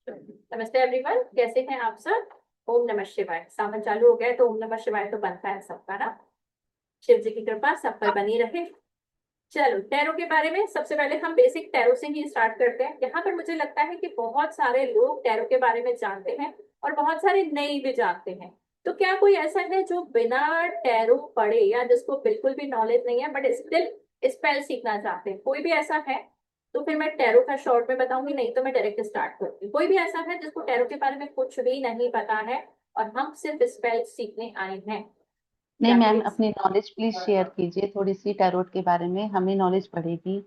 नमस्ते एवरीवन, कैसे हैं आप सब। ओम नमः शिवाय। सावन चालू हो गया है तो ओम नमः शिवाय तो बनता है सबका ना। शिव जी की कृपा सब पर बनी रहे। चलो, टैरो के बारे में सबसे पहले हम बेसिक टैरो से ही स्टार्ट करते हैं। यहाँ पर मुझे लगता है कि बहुत सारे लोग टैरो के बारे में जानते हैं और बहुत सारे नहीं भी जानते हैं। तो क्या कोई ऐसा है जो बिना टैरो पढ़े या जिसको बिल्कुल भी नॉलेज नहीं है बट स्टिल स्पेल सीखना चाहते हैं? कोई भी ऐसा है? तो फिर मैं टैरो का शॉर्ट में बताऊंगी, नहीं तो मैं डायरेक्ट स्टार्ट करूंगी। कोई भी ऐसा है जिसको टैरो के बारे में कुछ भी नहीं पता है और हम सिर्फ स्पेल सीखने आए हैं? नहीं या मैम, कोई अपनी नॉलेज प्लीज शेयर कीजिए थोड़ी सी टैरोट के बारे में, हमें नॉलेज बढ़ेगी।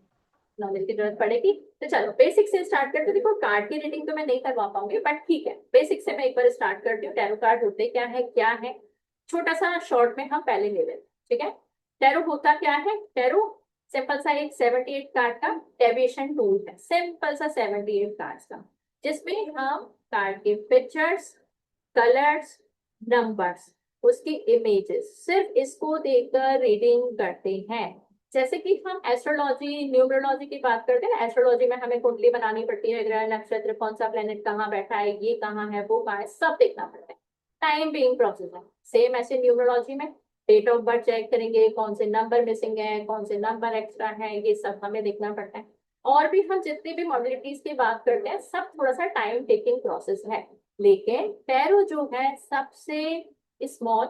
नॉलेज की जरूरत पड़ेगी? तो चलो बेसिक से स्टार्ट करते हैं। देखो, कार्ड की रीडिंग तो मैं नहीं करवा पाऊंगी बट ठीक है, बेसिक से मैं एक बार स्टार्ट करती हूँ। टैरो कार्ड होते क्या है छोटा सा शॉर्ट में हम पहले ले लेते हैं, ठीक है। टैरो होता क्या है? टैरो सिंपल सा एक 78 कार्ड का डेविएशन टूल है, सिंपल सा 78 कार्ड का, जिसमें हम कार्ड के पिक्चर्स, कलर्स, नंबर्स, उसकी इमेजेस, सिर्फ इसको देखकर रीडिंग करते हैं। जैसे कि हम एस्ट्रोलॉजी न्यूमरोलॉजी की बात करते हैं, एस्ट्रोलॉजी में हमें कुंडली बनानी पड़ती है, ग्रह नक्षत्र कौन सा प्लेनेट कहाँ बैठा है, ये कहाँ है, वो कहाँ है, सब देखना पड़ता है। टाइम बीइंग प्रोसेस है। सेम ऐसे न्यूमरोलॉजी में डेट ऑफ बर्थ चेक करेंगे, कौन से नंबर मिसिंग है, कौन से नंबर एक्स्ट्रा है, ये सब हमें देखना पड़ता है। और भी हम जितनी भी मॉडलिटीज की बात करते हैं, सब थोड़ा सा टाइम टेकिंग प्रोसेस है। लेकिन टैरो जो है सबसे स्मॉल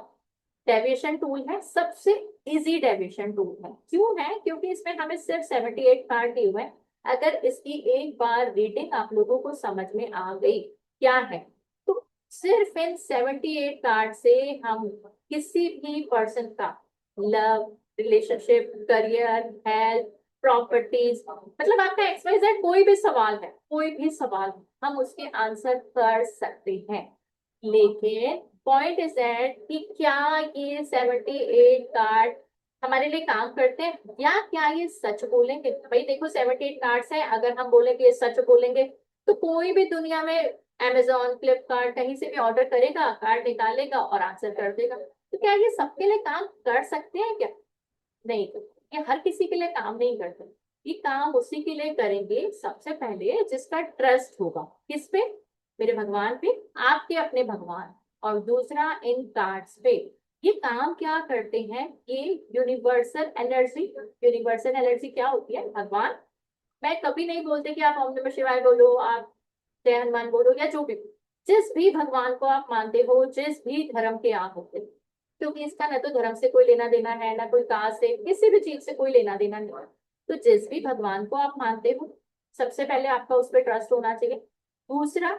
डेविएशन टूल है, सबसे इजी डेविएशन टूल है। क्यों है? क्योंकि इसमें हमें सिर्फ 78 कार्ड दिए हुए हैं। अगर इसकी एक बार रीडिंग आप लोगों को समझ में आ गई क्या है, तो सिर्फ इन 78 कार्ड से हम किसी भी पर्सन का love, relationship, career, health, properties, मतलब आपका XYZ कोई भी सवाल है, कोई भी सवाल हम उसके आंसर कर सकते हैं। लेकिन पॉइंट इज दैट कि क्या ये 78 कार्ड हमारे लिए काम करते हैं या क्या ये सच बोलेंगे? भाई देखो, 78 कार्ड्स है, अगर हम बोलेंगे ये सच बोलेंगे तो कोई भी दुनिया में Amazon, फ्लिपकार्ट कहीं से भी ऑर्डर करेगा, कार्ड निकालेगा और आंसर कर देगा। तो क्या ये सबके लिए काम कर सकते हैं क्या? नहीं, ये हर किसी के लिए काम नहीं करते। ये काम उसी के लिए करेंगे सबसे पहले जिसका ट्रस्ट होगा। किस पे? मेरे भगवान पे, आपके अपने भगवान। और दूसरा इन कार्ड्स पे। ये काम क्या करते हैं? ये यूनिवर्सल एनर्जी, यूनिवर्सल एनर्जी क्या होती है? भगवान। मैं कभी नहीं बोलते कि आप ओम नमः शिवाय बोलो, आप जय हनुमान बोलो, या जो भी, जिस भी भगवान को आप मानते हो, जिस भी धर्म के आप होते हो, क्योंकि इसका ना तो धर्म से कोई लेना देना है, ना कोई कास्ट से, किसी भी चीज से कोई लेना देना नहीं है। तो जिस भी भगवान को आप मानते हो, सबसे पहले आपका उस पर ट्रस्ट होना चाहिए। दूसरा,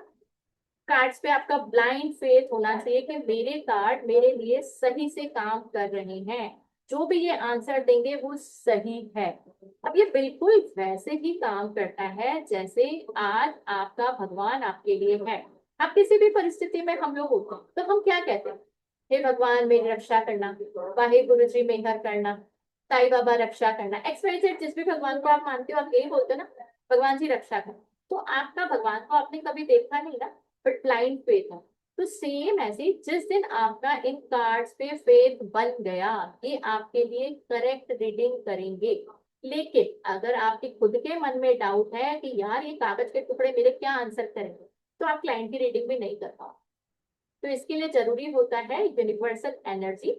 कार्ड्स पे आपका ब्लाइंड फेथ होना चाहिए कि मेरे कार्ड मेरे लिए सही से काम कर रहे हैं, जो भी ये आंसर देंगे वो सही है। अब ये बिल्कुल वैसे ही काम करता है जैसे आज आपका भगवान आपके लिए है। अब किसी भी परिस्थिति में हम लोग होते हैं तो हम क्या कहते हैं? हे भगवान मेरी रक्षा करना, वाहे गुरु जी मेहर करना, साईं बाबा रक्षा करना, XYZ, जिस भी भगवान को आप मानते हो आप यही बोलते हो ना, भगवान जी रक्षा करना। तो आपका भगवान को आपने कभी देखा नहीं ना, बट ब्लाइंड फेथ है। तो सेम ऐसे जिस दिन आपका इन कार्ड्स पे फेथ बन गया, ये आपके लिए करेक्ट रीडिंग करेंगे। लेकिन अगर आपके खुद के मन में डाउट है कि यार ये कागज के टुकड़े मेरे क्या आंसर करेंगे, तो आप क्लाइंट की रीडिंग भी नहीं कर पाओ। तो इसके लिए जरूरी होता है यूनिवर्सल एनर्जी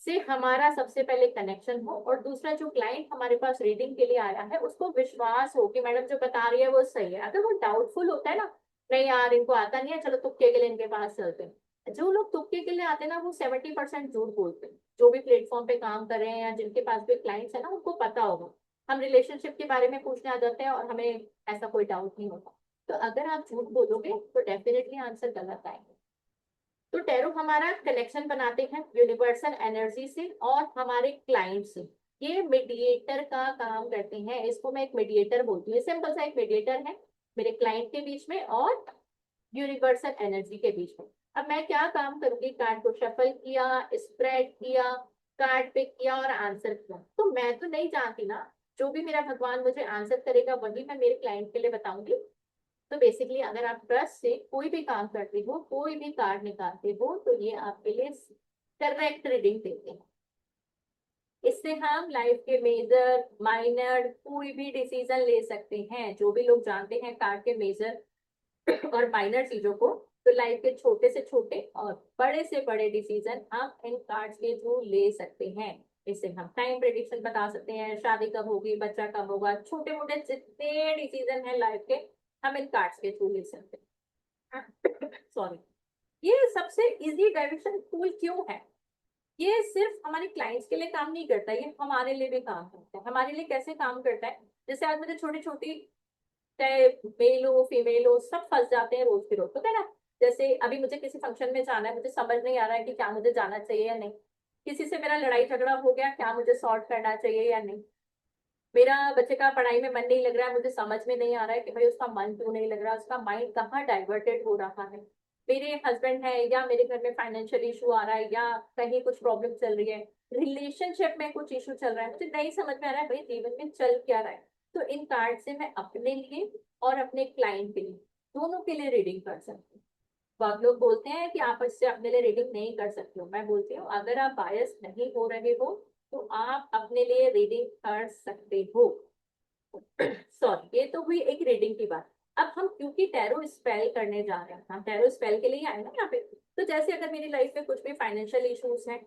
से हमारा सबसे पहले कनेक्शन हो, और दूसरा जो क्लाइंट हमारे पास रीडिंग के लिए आया है उसको विश्वास हो कि मैडम जो बता रही है वो सही है। अगर वो डाउटफुल होता है ना, नहीं यार इनको आता नहीं है, चलो तुक्के के लिए इनके पास चलते हैं, जो लोग तुक्के के लिए आते हैं ना वो 70% झूठ बोलते हैं। जो भी प्लेटफॉर्म पे काम कर रहे हैं या जिनके पास भी क्लाइंट्स है ना, उनको पता होगा। हम रिलेशनशिप के बारे में पूछने आ जाते हैं और हमें ऐसा कोई डाउट नहीं होता। तो अगर आप झूठ बोलोगे तो डेफिनेटली आंसर गलत आएंगे। तो टैरो हमारा कनेक्शन बनाते हैं यूनिवर्सल एनर्जी से और हमारे क्लाइंट से। ये मीडिएटर का काम करते हैं, इसको मैं एक मीडिएटर बोलती हूँ। सिंपल सा एक मीडिएटर है मेरे क्लाइंट के बीच में और यूनिवर्सल एनर्जी के बीच में। अब मैं क्या काम करूंगी? कार्ड को शफल किया, स्प्रेड किया, कार्ड पिक किया और आंसर किया। तो मैं तो नहीं जानती ना, जो भी मेरा भगवान मुझे आंसर करेगा वही मैं मेरे क्लाइंट के लिए बताऊंगी। तो बेसिकली अगर आप ट्रस्ट से कोई भी काम करते हो, कोई भी कार्ड निकालते हो, तो ये आपके लिए करेक्ट रीडिंग देते हैं। इससे हम लाइफ के मेजर माइनर कोई भी डिसीजन ले सकते हैं। जो भी लोग जानते हैं कार्ड के मेजर और माइनर चीजों को, तो लाइफ के छोटे से छोटे और बड़े से बड़े डिसीजन हम इन कार्ड्स के थ्रू ले सकते हैं। इससे हम टाइम प्रेडिक्शन बता सकते हैं, शादी कब होगी, बच्चा कब होगा, छोटे मोटे जितने डिसीजन है लाइफ के, हम इन कार्ड्स के थ्रू ले सकते हैं। सॉरी। ये सबसे इजी डायरेक्शन टूल क्यों है? ये सिर्फ हमारे क्लाइंट्स के लिए काम नहीं करता, ये हमारे लिए भी काम करता है। हमारे लिए कैसे काम करता है? जैसे आज मुझे छोटी छोटी, चाहे मेल हो फीमेल हो, सब फंस जाते हैं रोज के रोज, तो है ना। जैसे अभी मुझे किसी फंक्शन में जाना है, मुझे समझ नहीं आ रहा है कि क्या मुझे जाना चाहिए या नहीं। किसी से मेरा लड़ाई झगड़ा हो गया, क्या मुझे सॉर्ट करना चाहिए या नहीं। मेरा बच्चे का पढ़ाई में मन नहीं लग रहा है, मुझे समझ में नहीं आ रहा है कि भाई उसका मन क्यों नहीं लग रहा, उसका माइंड कहाँ डाइवर्टेड हो रहा है। मेरे हस्बैंड है या मेरे घर में फाइनेंशियल इशू आ रहा है, या कहीं कुछ प्रॉब्लम चल रही है, रिलेशनशिप में कुछ इशू चल रहा है, मुझे नहीं समझ में आ रहा है भाई जीवन में चल क्या रहा है। तो इन कार्ड से मैं अपने लिए और अपने क्लाइंट के लिए, दोनों के लिए रीडिंग कर सकती हूँ। बहुत लोग बोलते हैं कि आप इससे अपने लिए रीडिंग नहीं कर सकते हो। मैं बोलती हूँ अगर आप बायस नहीं हो रहे हो तो आप अपने लिए रीडिंग कर सकते हो। सॉरी, ये तो हुई एक रीडिंग की बात। अब हम क्योंकि टैरो स्पेल करने जा रहे हैं, हम टैरो स्पेल के लिए आए ना यहाँ पे। तो जैसे अगर मेरी लाइफ में कुछ भी फाइनेंशियल इश्यूज हैं,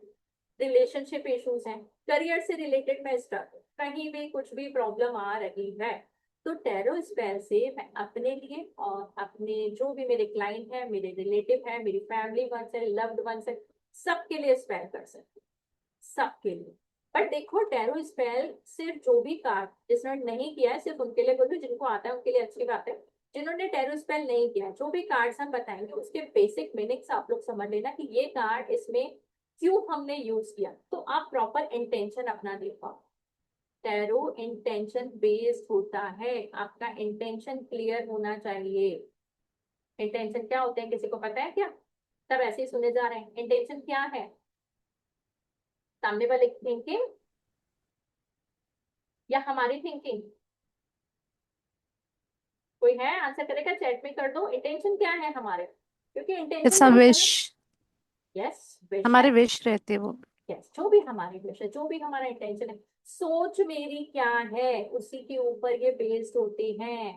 रिलेशनशिप इश्यूज हैं, करियर से रिलेटेड मैं स्टक, कहीं भी कुछ भी प्रॉब्लम आ रही है, तो टैरो स्पेल से मैं अपने लिए और अपने जो भी मेरे क्लाइंट है, मेरे रिलेटिव है, मेरी फैमिली वंस है, लव्ड वंस है, सबके लिए स्पेल कर सकती हूँ, सबके लिए। बट देखो टैरो स्पेल सिर्फ जो भी कार्ड जिन्होंने नहीं किया है, सिर्फ उनके लिए बोलूँ, जिनको आता है उनके लिए अच्छी बात है। जिन्होंने टैरो स्पेल नहीं किया है, जो भी कार्ड्स हम बताएंगे उसके बेसिक मीनिंग्स आप लोग समझ लेना कि ये कार्ड इसमें क्यों हमने यूज किया, तो आप प्रॉपर इंटेंशन अपना दे पाओ। टैरो इंटेंशन बेस्ड होता है, आपका इंटेंशन क्लियर होना चाहिए। इंटेंशन क्या होते हैं किसी को पता है क्या? सब ऐसे ही सुने जा रहे हैं। इंटेंशन क्या है? सामने वाले की थिंकिंग या हमारी थिंकिंग? कोई है आंसर करेगा? चैट में कर दो, इंटेंशन क्या है हमारे, क्योंकि इंटेंशन इट्स अ क्या होता है विश। ना। यस, विश है। हमारे विश रहते हैं वो। यस, जो भी हमारी विश है, जो भी हमारा इंटेंशन है, सोच मेरी क्या है, उसी के ऊपर ये बेस्ड होते हैं।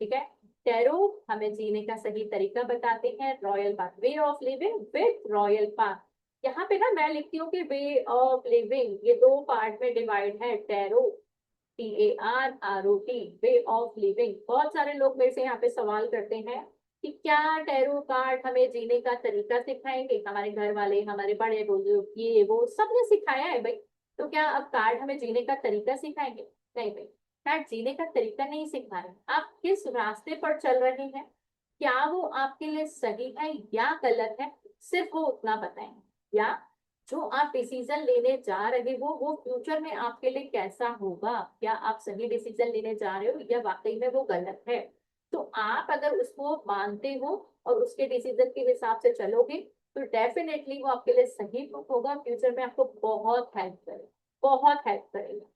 ठीक है। टैरो हमें जीने का सही तरीका बताते हैं, royal path, way of living with royal path. यहाँ पे ना मैं लिखती हूँ कि वे ऑफ लिविंग, ये दो पार्ट में डिवाइड है tarot, TARROT, way of living. बहुत सारे लोग मेरे से यहाँ पे सवाल करते हैं कि क्या टैरो कार्ड हमें जीने का तरीका सिखाएंगे? हमारे घर वाले, हमारे बड़े बुजुर्ग, ये वो सबने सिखाया है भाई, तो क्या अब कार्ड हमें जीने का तरीका सिखाएंगे? नहीं भाई, कार्ड जीने का तरीका नहीं सिखा रहे। आप किस रास्ते पर चल रहे हैं, क्या वो आपके लिए सही है या गलत है, सिर्फ वो उतना बताएं। या जो आप डिसीजन लेने जा रहे हो वो फ्यूचर में आपके लिए कैसा होगा, क्या आप सही डिसीजन लेने जा रहे हो या वाकई में वो गलत है। तो आप अगर उसको मानते हो और उसके डिसीजन के हिसाब से चलोगे, तो डेफिनेटली वो आपके लिए सही होगा, फ्यूचर में आपको बहुत हेल्प करेगा, बहुत हेल्प करेगा।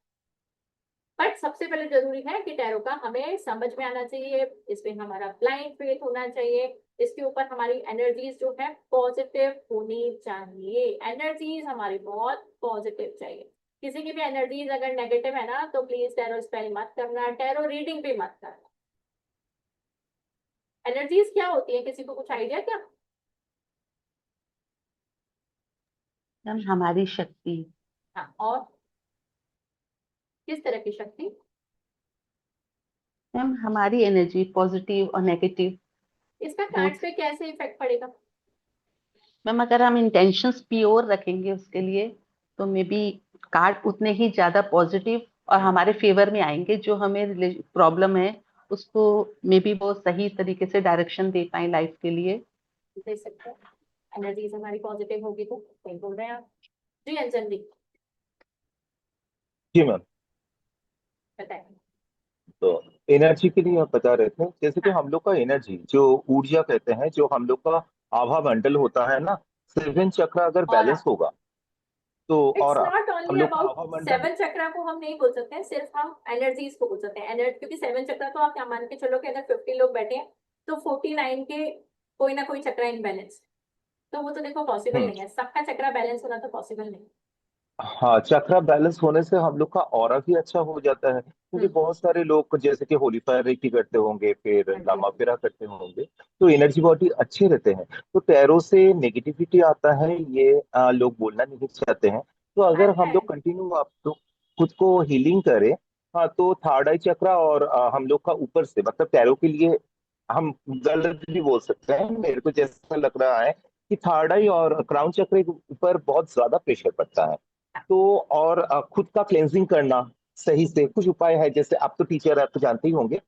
बट सबसे पहले जरूरी है कि टैरो का हमें समझ में आना चाहिए, इसमें हमारा ब्लाइंड फेथ होना चाहिए, इसके ऊपर हमारी एनर्जीज जो है पॉजिटिव होनी चाहिए। एनर्जीज हमारी बहुत पॉजिटिव चाहिए। किसी की भी एनर्जीज अगर नेगेटिव है ना, तो प्लीज टैरो स्पेल मत करना, टैरो रीडिंग भी मत करना। एनर्जीज क्या होती है, किसी को कुछ आइडिया क्या? मैम हमारी शक्ति। हाँ, और किस तरह की शक्ति? मैम हमारी एनर्जी पॉजिटिव और नेगेटिव इसका कार्ड्स बोथ। पे कैसे इफेक्ट पड़ेगा? मैम अगर हम इंटेंशंस प्योर रखेंगे उसके लिए, तो मे बी कार्ड उतने ही ज्यादा पॉजिटिव और हमारे फेवर में आएंगे, जो हमें प्रॉब्लम है उसको मे बी वो सही तरीके से डायरेक्शन दे पाए लाइफ के लिए। दे सकते हैं। एनर्जीज हमारी पॉजिटिव होगी तो सही बोल रहे हैं आप। जी अंजन जी, जी मैम। बताएं। तो एनर्जी के लिए आप बता रहे थे, जैसे कि हाँ हम लोग का एनर्जी जो ऊर्जा कहते हैं, जो हम लोग का आभा मंडल होता है ना, सेवन चक्र अगर और बैलेंस होगा तो इट्स और नॉट हम ओनली लोग का अबाउट आभा मंडल। सेवन चक्रा को हम नहीं बोल सकते हैं, सिर्फ हम एनर्जीज को बोल सकते हैं। एनर्जी, क्योंकि सेवन चक्रा तो आप क्या मान के चलो कि अगर 50 लोग बैठे हैं तो 49 के कोई ना कोई चक्रा इनबैलेंस, तो वो तो देखो पॉसिबल हम्म। नहीं है, सबका चक्रा बैलेंस होना तो पॉसिबल नहीं। हाँ, चक्र बैलेंस होने से हम लोग का ऑरा भी अच्छा हो जाता है। क्योंकि बहुत सारे लोग जैसे कि होली फायर रेकी करते होंगे, फिर हाँ जी। लामा फेरा करते होंगे, तो एनर्जी बॉडी अच्छे रहते हैं। तो टैरो से नेगेटिविटी आता है, ये लोग बोलना नहीं चाहते हैं। तो अगर आता हम है। लोग कंटिन्यू आप तो खुद को हीलिंग करें, हाँ, तो थर्ड आई चक्रा और हम लोग का ऊपर से मतलब टैरो के लिए हम गलत भी बोल सकते हैं, मेरे को जैसा लग रहा है कि थर्ड आई और क्राउन चक्र के ऊपर बहुत ज्यादा प्रेशर पड़ता है। तो और खुद का क्लेंजिंग करना सही से कुछ उपाय है, जैसे आप तो टीचर, आप तो जानते ही होंगे।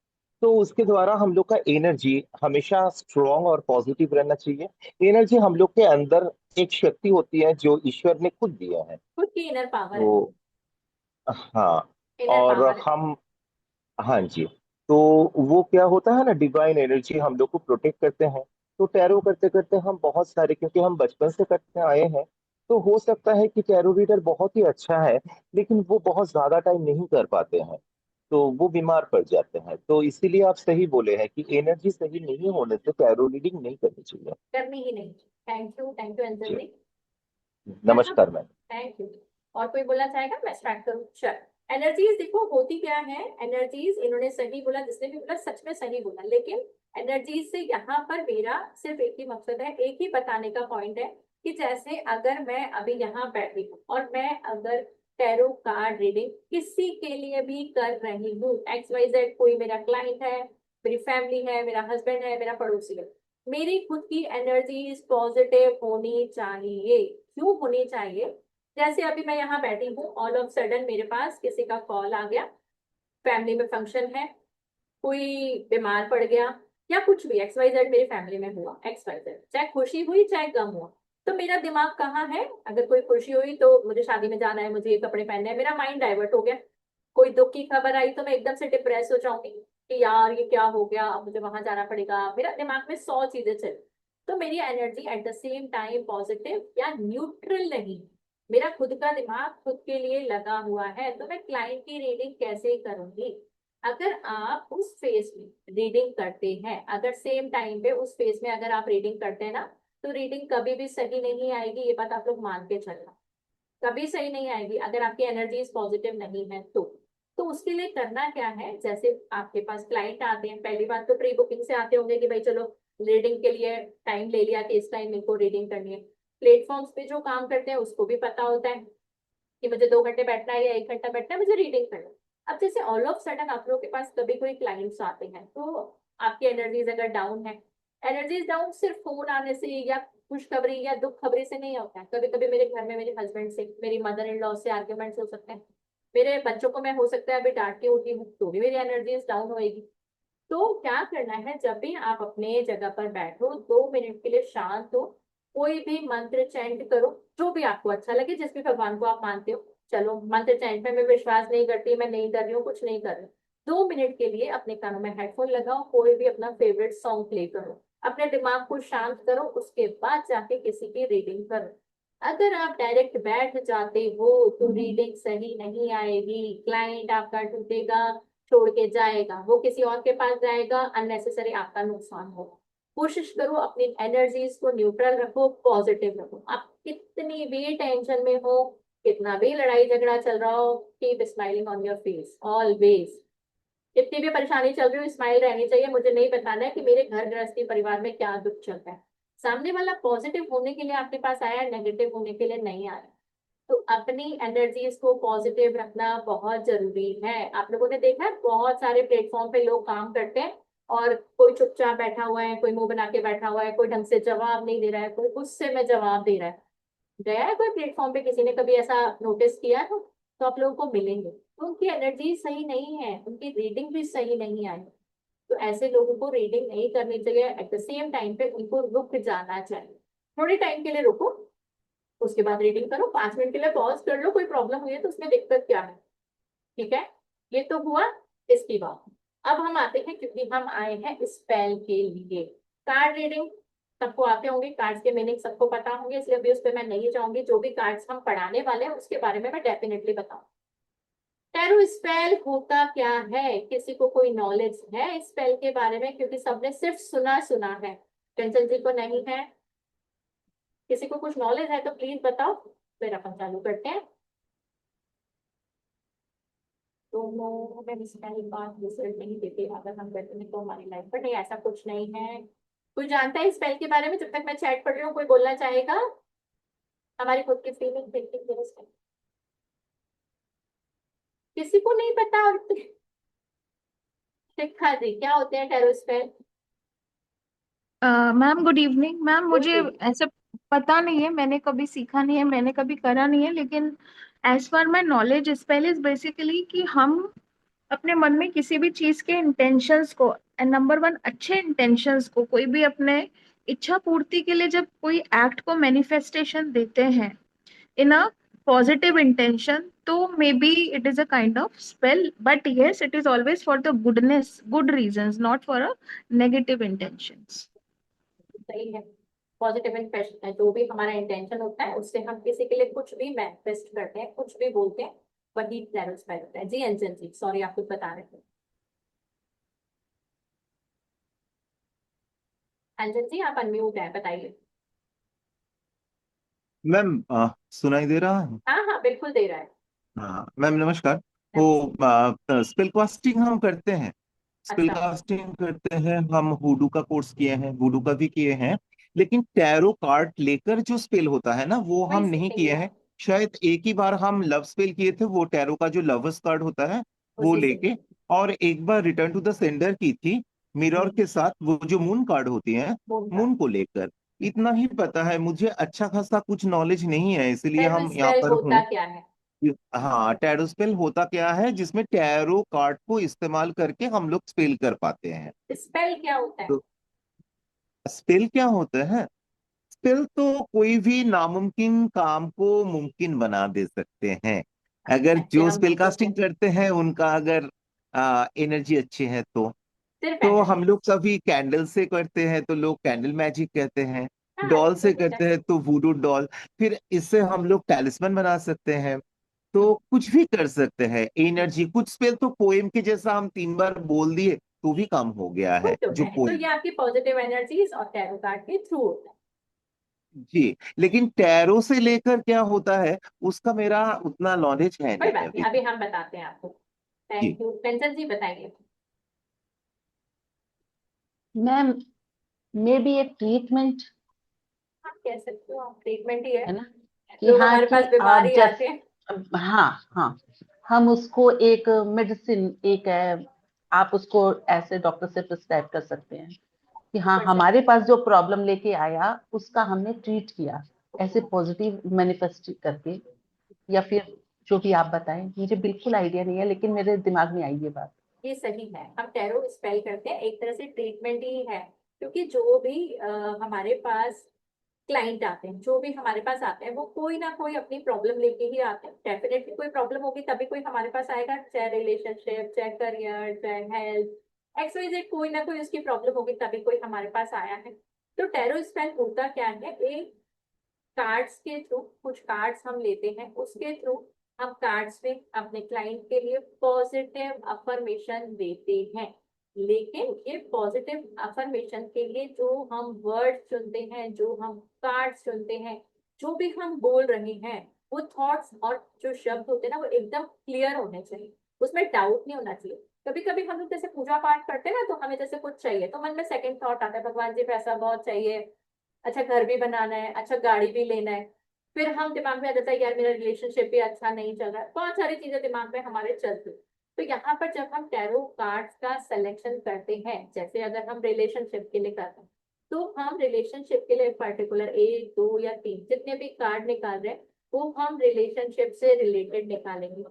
तो उसके द्वारा हम लोग का एनर्जी हमेशा स्ट्रांग और पॉजिटिव रहना चाहिए। एनर्जी हम लोग के अंदर एक शक्ति होती है जो ईश्वर ने खुद दिया है। खुद की इनर पावर है। तो हाँ, इनर और पावर है। हम, हाँ जी, तो वो क्या होता है ना, डिवाइन एनर्जी हम लोग को प्रोटेक्ट करते हैं। तो टैरो करते करते हम बहुत सारे, क्योंकि हम बचपन से करते आए हैं, तो हो सकता है कि टैरो रीडर बहुत ही अच्छा है, लेकिन वो बहुत ज्यादा टाइम नहीं कर पाते हैं, तो वो बीमार पड़ जाते हैं। तो इसीलिए आप सही बोले हैं कि एनर्जी सही नहीं होने से टैरो रीडिंग नहीं करनी चाहिए। करनी ही नहीं। थैंक यू अंजल जी, जी। यहाँ। नमस्कार मैम। Thank you. और कोई बोलना चाहेगा? मैं स्टार्ट करूँ? चल। एनर्जीज देखो होती क्या है। एनर्जीज इन्होंने सही बोला, जिसने भी बोला सच में सही बोला, लेकिन एनर्जीज से यहाँ पर मेरा सिर्फ एक ही मकसद है, एक ही बताने का पॉइंट है कि जैसे अगर मैं अभी यहाँ बैठी हूँ और मैं अगर टैरो कार्ड रीडिंग किसी के लिए भी कर रही हूँ, एक्स वाई जेड, कोई मेरा क्लाइंट है, मेरी फैमिली है, मेरा हस्बैंड है, मेरा पड़ोसी है, मेरी खुद की एनर्जी पॉजिटिव होनी चाहिए। क्यों होनी चाहिए? जैसे अभी मैं यहाँ बैठी हूँ, ऑल ऑफ सडन मेरे पास किसी का कॉल आ गया, फैमिली में फंक्शन है, कोई बीमार पड़ गया, या कुछ भी एक्स वाई जेड मेरी फैमिली में हुआ, एक्स वाई जेड, चाहे खुशी हुई चाहे गम हुआ, तो मेरा दिमाग कहाँ है? अगर कोई खुशी हुई तो मुझे शादी में जाना है, मुझे ये कपड़े पहनने हैं, मेरा माइंड डाइवर्ट हो गया। कोई दुख की खबर आई तो मैं एकदम से डिप्रेस हो जाऊंगी कि यार ये क्या हो गया, अब मुझे वहां जाना पड़ेगा, मेरा दिमाग में 100 चीजें चल। तो मेरी energy at the same time positive या न्यूट्रल नहीं। मेरा खुद का दिमाग खुद के लिए लगा हुआ है, तो मैं क्लाइंट की रीडिंग कैसे करूंगी? अगर आप उस फेज में रीडिंग करते हैं, अगर सेम टाइम पे उस फेज में अगर आप रीडिंग करते हैं ना, तो रीडिंग कभी भी सही नहीं आएगी, ये बात आप लोग मान के चलना। कभी सही नहीं आएगी अगर आपकी एनर्जीज पॉजिटिव नहीं है तो उसके लिए करना क्या है? जैसे आपके पास क्लाइंट आते हैं, पहली बात तो प्री बुकिंग से आते होंगे कि भाई चलो रीडिंग के लिए टाइम ले लिया कि इस टाइम मेरे को रीडिंग करनी है। प्लेटफॉर्म्स पे जो काम करते हैं उसको भी पता होता है कि मुझे 2 घंटे बैठना है या 1 घंटा बैठना है, मुझे रीडिंग करना है। अब जैसे ऑल ऑफ सडन आप लोगों के पास कभी कोई क्लाइंट्स आते हैं, तो आपकी एनर्जीज अगर डाउन है, एनर्जीज डाउन सिर्फ फोन आने से या खुशखबरी या दुख खबरी से नहीं होता है। कभी कभी मेरे घर में मेरे हस्बैंड से, मेरी मदर इन लॉ से आर्ग्यूमेंट्स हो सकते हैं, मेरे बच्चों को मैं हो सकता है अभी डांट के उठी हूँ तो भी मेरी एनर्जीज डाउन होएगी। तो क्या करना है, जब भी आप अपने जगह पर बैठो, 2 मिनट के लिए शांत हो, कोई भी मंत्र चैंट करो, जो भी आपको अच्छा लगे, जिस भी भगवान को आप मानते हो। चलो मंत्र चैंट में मैं विश्वास नहीं करती, मैं नहीं कर रही हूँ, कुछ नहीं कर रही हूँ। 2 मिनट के लिए अपने कानों में हेडफोन लगाओ, कोई भी अपना फेवरेट सॉन्ग प्ले करो, अपने दिमाग को शांत करो, उसके बाद जाके किसी की रीडिंग करो। अगर आप डायरेक्ट बैठ जाते हो तो रीडिंग सही नहीं आएगी, क्लाइंट आपका टूटेगा, छोड़ के जाएगा, वो किसी और के पास जाएगा, अननेसेसरी आपका नुकसान होगा। कोशिश करो अपनी एनर्जीज को न्यूट्रल रखो, पॉजिटिव रखो। आप कितनी भी टेंशन में हो, कितना भी लड़ाई झगड़ा चल रहा हो, keep smiling on your face always. कितनी भी परेशानी चल रही हो, स्माइल रहनी चाहिए। मुझे नहीं बताना है कि मेरे घर गृहस्थी परिवार में क्या दुख चलता है। सामने वाला पॉजिटिव होने के लिए आपके पास आया है, नेगेटिव होने के लिए नहीं आया। तो अपनी एनर्जीज को पॉजिटिव रखना बहुत जरूरी है। आप लोगों ने देखा है बहुत सारे प्लेटफॉर्म पे लोग काम करते हैं और कोई चुपचाप बैठा हुआ है, कोई मुंह बना के बैठा हुआ है, कोई ढंग से जवाब नहीं दे रहा है, कोई गुस्से में जवाब दे रहा है। गया है कोई प्लेटफॉर्म पे, किसी ने कभी ऐसा नोटिस किया है? तो आप लोगों को मिलेंगे, तो उनकी एनर्जी सही नहीं है, उनकी रीडिंग भी सही नहीं आई। तो ऐसे लोगों को रीडिंग नहीं करनी चाहिए। एट द सेम टाइम पे उनको रुक जाना चाहिए, थोड़े टाइम के लिए रुको, उसके बाद रीडिंग करो, 5 मिनट के लिए पॉज कर लो, कोई प्रॉब्लम हुई है तो उसमें दिक्कत क्या है? ठीक है। ये तो हुआ इसकी बात। अब हम आते हैं, क्योंकि हम आए हैं स्पेल के लिए। कार्ड रीडिंग सबको आते होंगे, कार्ड्स के मीनिंग सबको पता होंगे, इसलिए अभी उस पर मैं नहीं जाऊंगी। जो भी कार्ड्स हम पढ़ाने वाले हैं उसके बारे में मैं डेफिनेटली बताऊं। टैरो स्पेल होता क्या है? किसी को कोई नॉलेज है स्पेल के बारे में? क्योंकि सबने सिर्फ सुना सुना है, टेंशन जी को नहीं है। किसी को कुछ नॉलेज है तो प्लीज बताओ, फिर अपन चालू करते हैं। दोनों में स्पेल का रिजल्ट नहीं देते अगर हम करते हैं तो हमारी लाइफ पर। नहीं, ऐसा कुछ नहीं है। कोई जानता है स्पेल के बारे में? जब तक मैं चैट पढ़ रही हूँ कोई बोलना चाहेगा? हमारी खुद की फीलिंग थिंकिंग किसी को नहीं पता। और शिखा जी, क्या होते हैं tarot spell? Ma'am good evening. Ma'am good मुझे इवनिंग। ऐसे पता नहीं है, मैंने कभी सीखा नहीं है, मैंने कभी करा नहीं है, लेकिन as per my knowledge spell is basically कि हम अपने मन में किसी भी चीज के इंटेंशंस को, एंड नंबर वन अच्छे इंटेंशंस को, कोई भी अपने इच्छा पूर्ति के लिए जब कोई एक्ट को मैनिफेस्टेशन देते हैं इन अ पॉजिटिव इंटेंशन, तो may be it is a kind of spell, but yes it is always for the goodness, good reasons, not for a negative intentions. सही है। पॉजिटिव इंटेंशन है, जो भी हमारा इंटेंशन होता है उससे हम किसी के लिए कुछ भी मैनिफेस्ट करते हैं, कुछ भी बोलते हैं, वही टैरो स्पेल होता है। जी अंजन जी, सॉरी आप कुछ बता रहे थे। अंजन जी आप अनम्यूट है, बताइए। मैम सुनाई दे रहा है? हाँ हाँ बिल्कुल दे रहा है। हाँ मैम नमस्कार। नमस्ते। तो स्पेल कास्टिंग हम करते हैं, स्पेल अच्छा। कास्टिंग करते हैं हम। हुडू का कोर्स किए हैं, वुडू का भी किए हैं, लेकिन टैरो कार्ड लेकर जो स्पेल होता है ना वो वही हम नहीं सीखेंगे किए हैं। आप। शायद एक ही बार हम लव स्पेल किए थे, वो टैरो का जो लवर्स कार्ड होता है वो उसी से। लेके। और एक बार रिटर्न टू द सेंडर की थी मिरर हम्म, के साथ, वो जो मून कार्ड होती है, बोलता। मून को लेकर। इतना ही पता है मुझे, अच्छा खासा कुछ नॉलेज नहीं है, इसलिए टैरो हम यहाँ स्पेल पर होता हूँ। क्या है? हाँ, टैरो स्पेल होता क्या है, जिसमें टैरो कार्ड को इस्तेमाल करके हम लोग स्पेल कर पाते हैं। स्पेल क्या होता है? तो स्पेल क्या होता है? स्पेल तो कोई भी नामुमकिन काम को मुमकिन बना दे सकते हैं। अगर ऐसे जो हम स्पेल बोल सकते हैं। कास्टिंग करते हैं उनका अगर एनर्जी अच्छी है सिर्फ तो एनर्जी। हम लोग सभी कैंडल से करते हैं तो लोग कैंडल मैजिक कहते हैं। हाँ डॉल ये से होता करते है। हैं तो वुडू डॉल। फिर इससे हम लोग टैलिस्मन बना सकते हैं। तो कुछ भी कर सकते हैं। एनर्जी कुछ स्पेल तो पोएम के जैसा हम 3 बार बोल दिए तो भी काम हो गया वो है, तो जो है, तो पोएम। ये आपकी पॉजिटिव एनर्जीज और टैरो कार्ड के थ्रू होता है। जी, लेकिन टैरो से लेकर क्या होता है उसका मेरा उतना नॉलेज है कोई नहीं बात नहीं, अभी अभी तक। हम बताते हैं आपको। जी। Thank you. कंचन जी बताइए। मैम मे बी एक ट्रीटमेंट आप कह सकते हो, आप ट्रीटमेंट ही है। है ना, कि लोग हाँ हमारे कि पास बीमार आप ही आते हैं। जैसे, हाँ हाँ, हम उसको एक मेडिसिन, एक आप उसको ऐसे डॉक्टर से प्रिस्क्राइब कर सकते हैं कि हाँ कर हमारे सकते पास जो प्रॉब्लम लेके आया उसका हमने ट्रीट किया, ऐसे हैं। पॉजिटिव मैनिफेस्ट करके। या फिर जो भी आप बताएं, मुझे बिल्कुल आइडिया नहीं है, लेकिन मेरे दिमाग में आई ये बात। ये सही है, हम टैरो स्पेल करते हैं, एक तरह से ट्रीटमेंट ही है। क्योंकि जो भी हमारे पास क्लाइंट आते हैं, जो भी हमारे पास आते हैं, वो कोई ना कोई अपनी प्रॉब्लम लेके ही आते हैं। डेफिनेटली कोई प्रॉब्लम होगी तभी कोई हमारे पास आएगा, चाहे रिलेशनशिप, चाहे करियर, चाहे हेल्थ, एक्सवाइजेड, कोई ना कोई उसकी प्रॉब्लम होगी तभी कोई हमारे पास आया है। तो टैरो स्पेल होता क्या है? एक कार्ड्स के थ्रू, कुछ कार्ड्स हम लेते हैं, उसके थ्रू हम कार्ड्स में अपने क्लाइंट के लिए पॉजिटिव अफर्मेशन देते हैं। लेकिन ये पॉजिटिव अफर्मेशन के लिए जो हम वर्ड चुनते हैं, जो हम कार्ड्स चुनते हैं, जो भी हम बोल रहे हैं, वो थॉट्स और जो शब्द होते हैं ना वो एकदम क्लियर होने चाहिए, उसमें डाउट नहीं होना चाहिए। कभी कभी हम लोग जैसे पूजा पाठ करते हैं ना, तो हमें जैसे कुछ चाहिए तो मन में सेकंड थॉट आता है, भगवान जी पैसा बहुत चाहिए, अच्छा घर भी बनाना है, अच्छा गाड़ी भी लेना है। फिर हम दिमाग में आ जाता है यार मेरा रिलेशनशिप भी अच्छा नहीं चल रहा है, बहुत सारी चीजें दिमाग में हमारे चलती। तो यहाँ पर जब हम टैरो कार्ड्स का सिलेक्शन करते हैं, जैसे अगर हम रिलेशनशिप के लिए करते हैं, तो हम रिलेशनशिप के लिए पर्टिकुलर एक दो या तीन जितने भी कार्ड निकाल रहे हैं वो हम रिलेशनशिप से रिलेटेड निकालेंगे।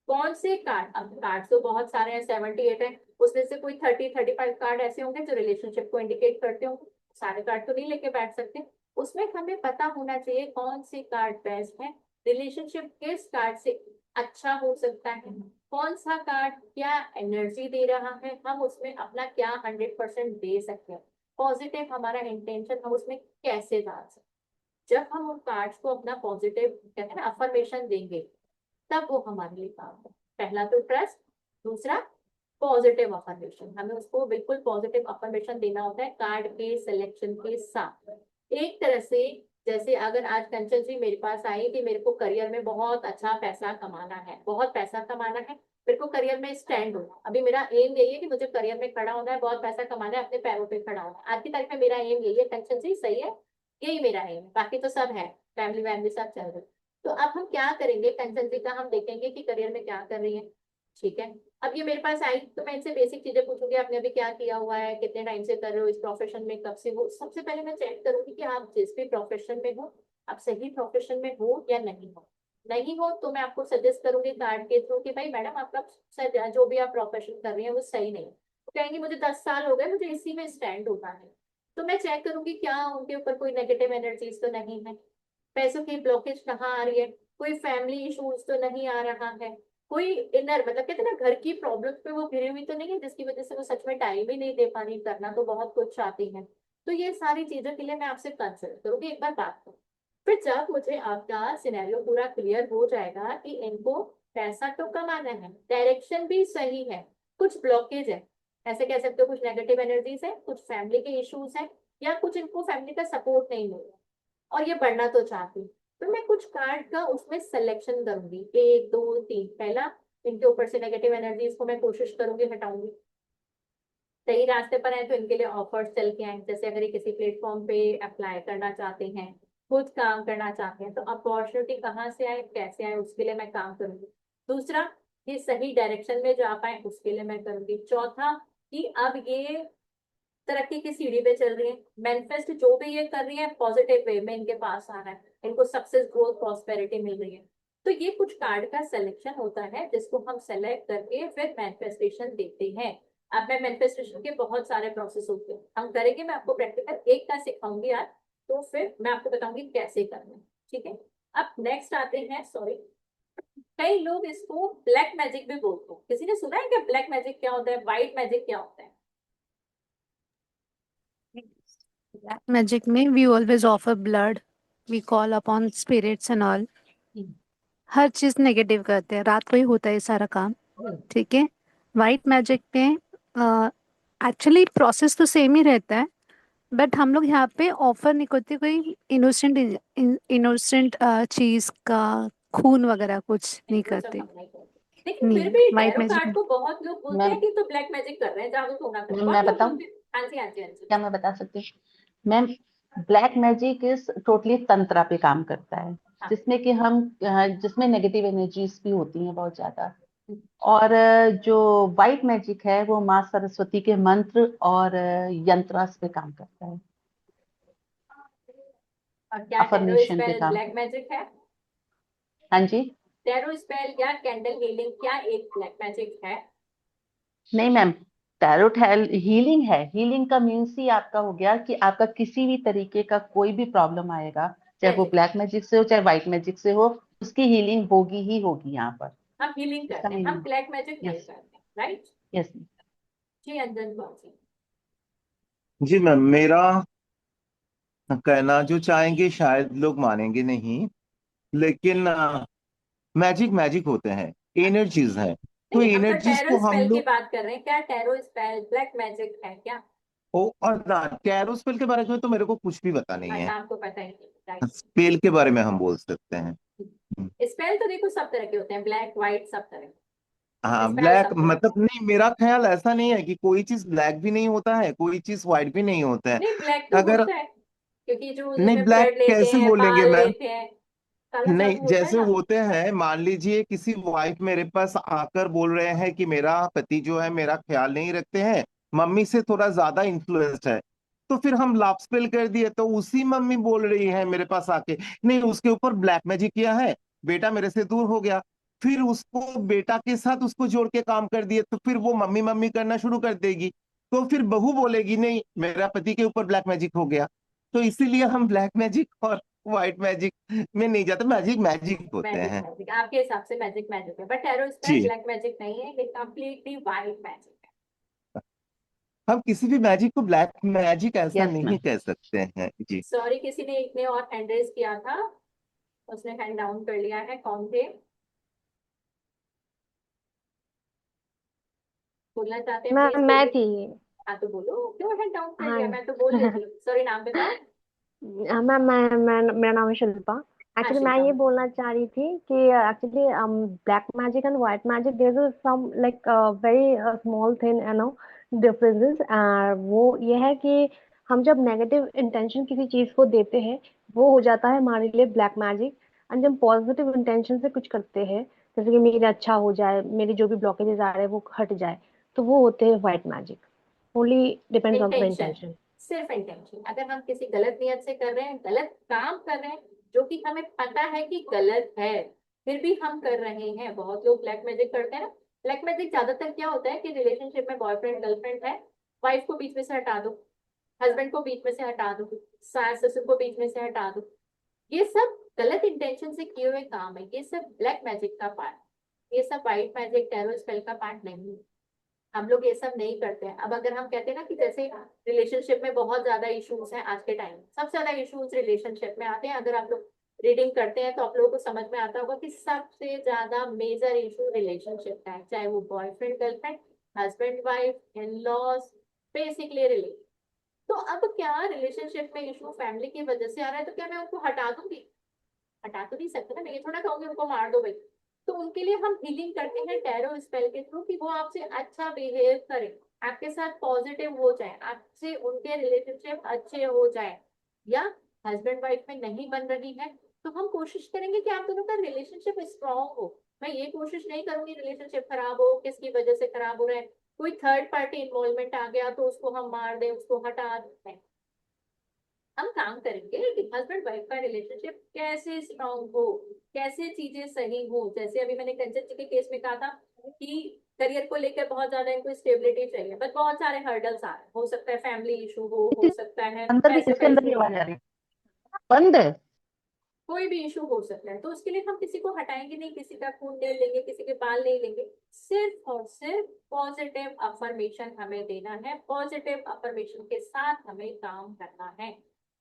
कौन से कार्ड? अब कार्ड तो बहुत सारे हैं, 78 है, उसमें से कोई 30-35 कार्ड ऐसे होंगे जो रिलेशनशिप को इंडिकेट करते होंगे। सारे कार्ड तो नहीं लेके बैठ सकते। उसमें हमें पता होना चाहिए कौन से कार्ड बेस्ट है, रिलेशनशिप किस कार्ड से अच्छा हो सकता है, कौन सा कार्ड क्या एनर्जी दे रहा है, हम उसमें अपना क्या 100% दे सकते हैं, पॉजिटिव हमारा इंटेंशन हम उसमें कैसे डाल सकते हैं। जब हम उन कार्ड्स को अपना पॉजिटिव कहते हैं ना अफर्मेशन देंगे, तब वो हमारे लिए काम है। पहला तो ट्रस्ट, दूसरा पॉजिटिव अफर्मेशन, हमें उसको बिल्कुल पॉजिटिव अफर्मेशन देना होता है कार्ड के सिलेक्शन के साथ। एक तरह से जैसे अगर आज कंचन जी मेरे पास आई कि मेरे को करियर में बहुत अच्छा पैसा कमाना है, बहुत पैसा कमाना है, मेरे को करियर में स्टैंड होना, अभी मेरा एम यही है कि मुझे करियर में खड़ा होना है, बहुत पैसा कमाना है, अपने पैरों पे खड़ा होना है। आज की तारीख में मेरा एम यही है। टेंशन से सही है, यही मेरा एम है, बाकी तो सब है, फैमिली वैमिली सब चल रही है। तो अब हम क्या करेंगे, कंचन जी का हम देखेंगे कि करियर में क्या कर रही है। ठीक है, अब ये मेरे पास आई तो मैं इनसे बेसिक चीजें पूछूंगी, आपने अभी क्या किया हुआ है, कितने टाइम से कर रहे हो इस प्रोफेशन में, कब से हो। सबसे पहले मैं चेक करूंगी कि आप जिस भी प्रोफेशन में हो, आप सही प्रोफेशन में हो या नहीं हो। नहीं हो तो मैं आपको सजेस्ट करूंगी कार्ड के थ्रू कि भाई मैडम आपका जो भी आप प्रोफेशन कर रही हैं वो सही नहीं है। तो कहेंगे मुझे 10 साल हो गए, मुझे इसी में स्टैंड होना है। तो मैं चेक करूंगी क्या उनके ऊपर कोई नेगेटिव एनर्जीज तो नहीं है, पैसों की ब्लॉकेज कहाँ आ रही है, कोई फैमिली इश्यूज तो नहीं आ रहा है, कोई इनर मतलब कहते हैं ना घर की प्रॉब्लम्स पे वो घिरी हुई तो नहीं है जिसकी वजह से वो सच में टाइम ही नहीं दे पा रही। करना तो बहुत कुछ चाहती है। तो ये सारी चीजों के लिए मैं आपसे कंसल्ट करूंगी, एक बार बात करूँ। फिर जब मुझे आपका सिनेरियो पूरा क्लियर हो जाएगा कि इनको पैसा तो कमाना है, डायरेक्शन भी सही है, कुछ ब्लॉकेज है, ऐसे कह सकते हो कुछ नेगेटिव एनर्जीज है, कुछ फैमिली के इश्यूज है, या कुछ इनको फैमिली का सपोर्ट नहीं मिल रहा और ये बढ़ना तो चाहती हूँ, तो मैं कुछ कार्ड का उसमें सिलेक्शन करूंगी, 1 2 3। पहला, इनके ऊपर से नेगेटिव एनर्जीज को मैं कोशिश करूंगी हटाऊंगी। सही रास्ते पर है तो इनके लिए ऑफर्स चल के आए, जैसे अगर ये किसी प्लेटफॉर्म पे अप्लाई करना चाहते हैं, खुद काम करना चाहते हैं, तो अपॉर्चुनिटी कहाँ से आए कैसे आए उसके लिए मैं काम करूंगी। दूसरा, ये सही डायरेक्शन में जा पाए उसके लिए मैं करूंगी। चौथा, कि अब ये तरक्की की सीढ़ी पे चल रही है, मैनिफेस्ट जो भी ये कर रही है पॉजिटिव वे में इनके पास आ रहा है, इनको सक्सेस ग्रोथ प्रॉस्पेरिटी मिल रही है। तो ये कुछ कार्ड का सिलेक्शन होता है जिसको हम सेलेक्ट करके फिर मैनिफेस्टेशन देते हैं। अब मैं मैनिफेस्टेशन के बहुत सारे प्रोसेस होते हैं, हम करेंगे, मैं आपको प्रैक्टिकल एक का सिखाऊंगी आज, तो फिर मैं आपको बताऊंगी कैसे करना है। ठीक है, अब नेक्स्ट आते हैं, सॉरी, कई लोग इसको ब्लैक मैजिक भी बोलते हैं। किसी ने सुना है क्या ब्लैक मैजिक क्या होता है, व्हाइट मैजिक क्या होता है? Black magic में we always offer blood, we call upon spirits and all. हर चीज नेगेटिव करते हैं, रात को ही होता है ये सारा काम। ठीक है। वाइट मैजिक में एक्चुअली प्रोसेस तो सेम ही रहता है, बट हम लोग यहाँ पे ऑफर नहीं करते कोई इनोसेंट इनोसेंट चीज का, खून वगैरह कुछ नहीं वो सब करते। हम नहीं करते, लेकिन फिर नहीं, भी वाइट टैरो मैजिक कार्ड में को बहुत लोग बोलते हैं मैम कि तो ब्लैक मैजिक कर रहे हैं, जादू टोना कर रहे हैं, मैम बहुत मैं लोग बताऊं, बोलते हैं। हाँ जी हाँ जी हाँ जी। क्या मैं बता सकती हूँ? Ma'am, black magic is totally tantra पे काम करता है, हाँ। जिसमें कि हम जिसमें नेगेटिव एनर्जीज भी होती हैं बहुत ज्यादा। हम्म। और जो वाइट मैजिक है वो माँ सरस्वती के मंत्र और यंत्रास पे काम करता है, और क्या टैरो अफर्मेशन पे स्पेल काम। ब्लैक मैजिक है? हाँ जी। टैरो स्पेल या कैंडल हीलिंग क्या एक ब्लैक मैजिक है? नहीं मैम, टैरोट हीलिंग है। हीलिंग का मीन्स ही आपका हो गया कि आपका किसी भी तरीके का कोई भी प्रॉब्लम आएगा, चाहे वो मैजिक, ब्लैक मैजिक से हो चाहे व्हाइट मैजिक से हो, उसकी हीलिंग होगी ही होगी यहाँ पर। हम हीलिंग इसका करते हैं, हम मीनिंग। ब्लैक मैजिक नहीं यस। करते, राइट? यस। जी अंजन कौन सी? जी मैम, मेरा कहना जो चाहेंगे शायद लोग मानेंगे नहीं, लेकिन मैजिक मैजिक होते हैं, एनर्जीज हैं। तो नहीं, हम तो एनर्जीज टैरो को हम स्पेल की लोग, बात कर रहे हैं, क्या टैरो स्पेल ब्लैक मैजिक है क्या? ओ, और टैरो स्पेल के बारे में तो मेरे को कुछ भी पता नहीं है। अच्छा, आपको पता ही नहीं, राइट। स्पेल के बारे में हम बोल सकते हैं। हम्म। स्पेल तो देखो सब तरह के होते हैं, ब्लैक व्हाइट सब तरह के, हाँ, स्पेल ब्लैक सब तरह के। मतलब नहीं, मेरा ख्याल ऐसा नहीं है कि कोई चीज ब्लैक भी नहीं होता है, कोई चीज व्हाइट भी नहीं होता है। नहीं, ब्लैक तो अगर, होता है, क्योंकि जो नहीं, जिसमें ब्लैक ब्लड लेते कैसे हैं, बोलेंगे बाल मैम? लेते हैं, काला नहीं, साबु होता है जैसे ना। होते हैं, मान लीजिए किसी वाइफ मेरे पास आकर बोल रहे हैं कि मेरा पति जो है मेरा ख्याल नहीं रखते हैं, मम्मी से थोड़ा ज्यादा इन्फ्लुएंस्ड है, तो फिर हम लाभ स्पेल कर दिए, तो उसी मम्मी बोल रही है मेरे पास आके, नहीं उसके ऊपर ब्लैक मैजिक किया है, बेटा मेरे से दूर हो गया। फिर उसको बेटा के साथ उसको जोड़ के काम कर दिए, तो फिर वो मम्मी मम्मी करना शुरू कर देगी, तो फिर बहू बोलेगी नहीं मेरा पति के ऊपर ब्लैक मैजिक हो गया। तो इसीलिए हम ब्लैक मैजिक और व्हाइट मैजिक में नहीं जाते, मैजिक मैजिक होते मैजिक हैं। मैजिक आपके हिसाब से मैजिक मैजिक है, but tarot spell ji, black magic नहीं है, ये कंप्लीटली व्हाइट मैजिक है। हम किसी भी मैजिक को ब्लैक मैजिक ऐसा यस नहीं मैम। कह सकते हैं जी। सॉरी, किसी ने एक ने और हैंड रेज किया था, उसने हैंड डाउन कर लिया है, कौन थे? बोलना चाहते हैं प्लीज मैं बोलिए। थी। हाँ तो बोलो, क्यों हैंड डाउन कर हाँ। लिया, मैं तो बोल लेती हूँ। सॉरी, नाम बताओ। हाँ, मैं मेरा नाम है शिल्पा। एक्चुअली मैं आशिका। ये बोलना चाह रही थी कि actually black magic and white magic there is some like very small thing you know differences. वो ये है कि हम जब नेगेटिव इंटेंशन किसी चीज को देते हैं वो हो जाता है हमारे लिए ब्लैक मैजिक। एंड जब पॉजिटिव इंटेंशन से कुछ करते हैं जैसे कि मेरे अच्छा हो जाए, मेरे जो भी ब्लॉकेजेस आ रहे हैं वो हट जाए, तो वो होते हैं white magic. Only depends on the intention, intention. सिर्फ इंटेंशन। अगर हम किसी गलत नियत से कर रहे हैं, गलत काम कर रहे हैं, जो कि हमें पता है कि गलत है, फिर भी हम कर रहे हैं। बहुत लोग ब्लैक मैजिक करते हैं ना। ब्लैक मैजिक ज्यादातर क्या होता है कि रिलेशनशिप में बॉयफ्रेंड गर्लफ्रेंड है, वाइफ को बीच में से हटा दो, हस्बैंड को बीच में से हटा दो, सास ससुर को बीच में से हटा दो। ये सब गलत इंटेंशन से किए हुए काम है, ये सब ब्लैक मैजिक का पार्ट, ये सब व्हाइट मैजिक टैरो स्पेल का पार्ट नहीं है। हम लोग ये सब नहीं करते हैं। अब अगर हम कहते हैं ना कि जैसे रिलेशनशिप में बहुत ज्यादा इश्यूज हैं आज के टाइम में, सबसे ज्यादा इश्यूज रिलेशनशिप में आते हैं। अगर आप लोग रीडिंग करते हैं तो आप लोगों को समझ में आता होगा कि सबसे ज्यादा मेजर इशू रिलेशनशिप का है, चाहे वो boyfriend girlfriend, husband wife, in laws, basically relation. तो अब क्या रिलेशनशिप में इशू फैमिली की वजह से आ रहा है, तो क्या मैं उनको हटा दूंगी? हटा तो नहीं सकते ना, मैं ये थोड़ा कहूंगी उनको मार दो भाई। तो उनके लिए हम हीलिंग करते हैं टैरो स्पेल के थ्रू कि वो आपसे अच्छा बिहेव करें, आपके साथ पॉजिटिव हो जाए, आपसे उनके रिलेशनशिप अच्छे हो जाए। या हस्बैंड वाइफ में नहीं बन रही है तो हम कोशिश करेंगे कि आप दोनों का रिलेशनशिप स्ट्रांग हो। मैं ये कोशिश नहीं करूंगी रिलेशनशिप खराब हो, किसकी वजह से खराब हो रहा है, कोई थर्ड पार्टी इन्वॉल्वमेंट आ गया तो उसको हम मार दें, उसको हटा दें। हम काम करेंगे कि हस्बैंड वाइफ का रिलेशनशिप कैसे स्ट्रांग हो, कैसे चीजें सही हो। जैसे अभी मैंने कंचन जी के केस में कहा था कि करियर को लेकर बहुत ज्यादा इनको स्टेबिलिटी चाहिए, बट बहुत सारे हर्डल्स आ रहे हैं। हो सकता है फैमिली इशू हो सकता है अंदर भी, पैसे का इसके अंदर भी इशू, आवाज आ रही है। बंद है। कोई भी इशू हो सकता है। तो उसके लिए हम किसी को हटाएंगे नहीं, किसी का खून नहीं लेंगे, किसी के बाल नहीं लेंगे। सिर्फ और सिर्फ पॉजिटिव अफर्मेशन हमें देना है, पॉजिटिव अफर्मेशन के साथ हमें काम करना है।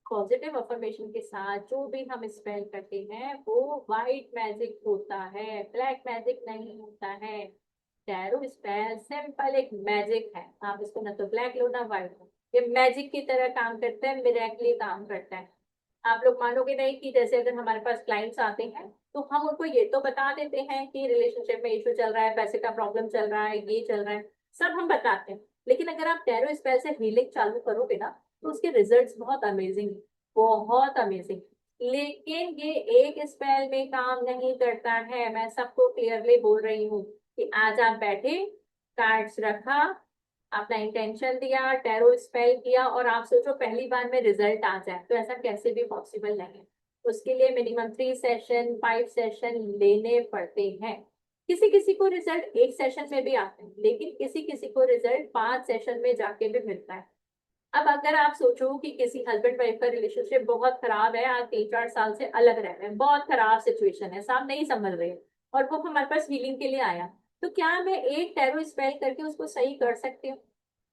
पॉजिटिव अफर्मेशन के साथ जो भी हम स्पेल करते हैं वो वाइट मैजिक होता है, ब्लैक मैजिक नहीं होता है। टैरो स्पेल सिंपल एक मैजिक है, आप इसको ना तो ब्लैक लो ना व्हाइट लो, ये मैजिक की तरह काम करता है, मिरेकली काम करता है। आप लोग मानोगे नहीं कि जैसे अगर हमारे पास क्लाइंट्स आते हैं तो हम उनको ये तो बता देते हैं कि रिलेशनशिप में इशू चल रहा है, पैसे का प्रॉब्लम चल रहा है, ये चल रहा है, सब हम बताते हैं। लेकिन अगर आप टैरो स्पेल से हीलिंग चालू करोगे ना तो उसके रिजल्ट्स बहुत अमेजिंग, बहुत अमेजिंग। लेकिन ये एक स्पेल में काम नहीं करता है, मैं सबको क्लियरली बोल रही हूँ कि आज आप बैठे, कार्ड्स रखा, अपना इंटेंशन दिया, टैरो स्पेल किया और आप सोचो पहली बार में रिजल्ट आ जाए, तो ऐसा कैसे भी पॉसिबल नहीं है। उसके लिए मिनिमम 3 सेशन 5 सेशन लेने पड़ते हैं। किसी किसी को रिजल्ट एक सेशन में भी आते हैं, लेकिन किसी किसी को रिजल्ट 5 सेशन में जाके भी मिलता है। अब अगर आप सोचो कि किसी हस्बैंड वाइफ का रिलेशनशिप बहुत खराब है, आज 3-4 साल से अलग रह रहे हैं, बहुत खराब सिचुएशन है, साहब नहीं समझ रहे हैं, और वो हमारे पास हीलिंग के लिए आया, तो क्या मैं एक टैरो स्पेल करके उसको सही कर सकती हूँ?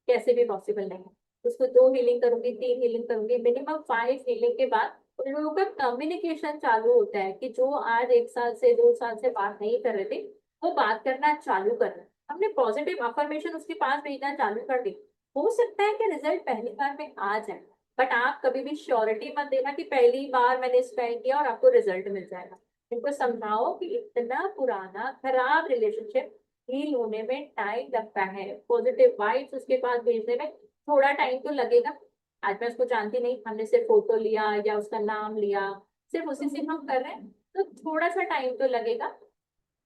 कैसे भी पॉसिबल नहीं है। उसको 2 हीलिंग करूंगी, 3 हीलिंग करूंगी, मिनिमम 5 हीलिंग के बाद उन लोगों का कम्युनिकेशन चालू होता है कि जो आज 1 साल से 2 साल से बात नहीं कर रहे थे वो बात करना चालू कर रहे हैं। हमने पॉजिटिव अफर्मेशन उसके पास भेजना चालू कर दी। हो सकता है कि रिजल्ट पहली बार में आ जाए, बट आप कभी भी श्योरिटी मत देना कि पहली बार मैंने स्पेल किया और आपको रिजल्ट मिल जाएगा। इनको समझाओ कि इतना पुराना खराब रिलेशनशिप हील होने में टाइम लगता है, पॉजिटिव वाइब्स उसके पास भेजने में थोड़ा टाइम तो लगेगा। आज मैं उसको जानती नहीं, हमने सिर्फ फोटो लिया या उसका नाम लिया, सिर्फ उसी से हम कर रहे हैं, तो थोड़ा सा टाइम तो लगेगा।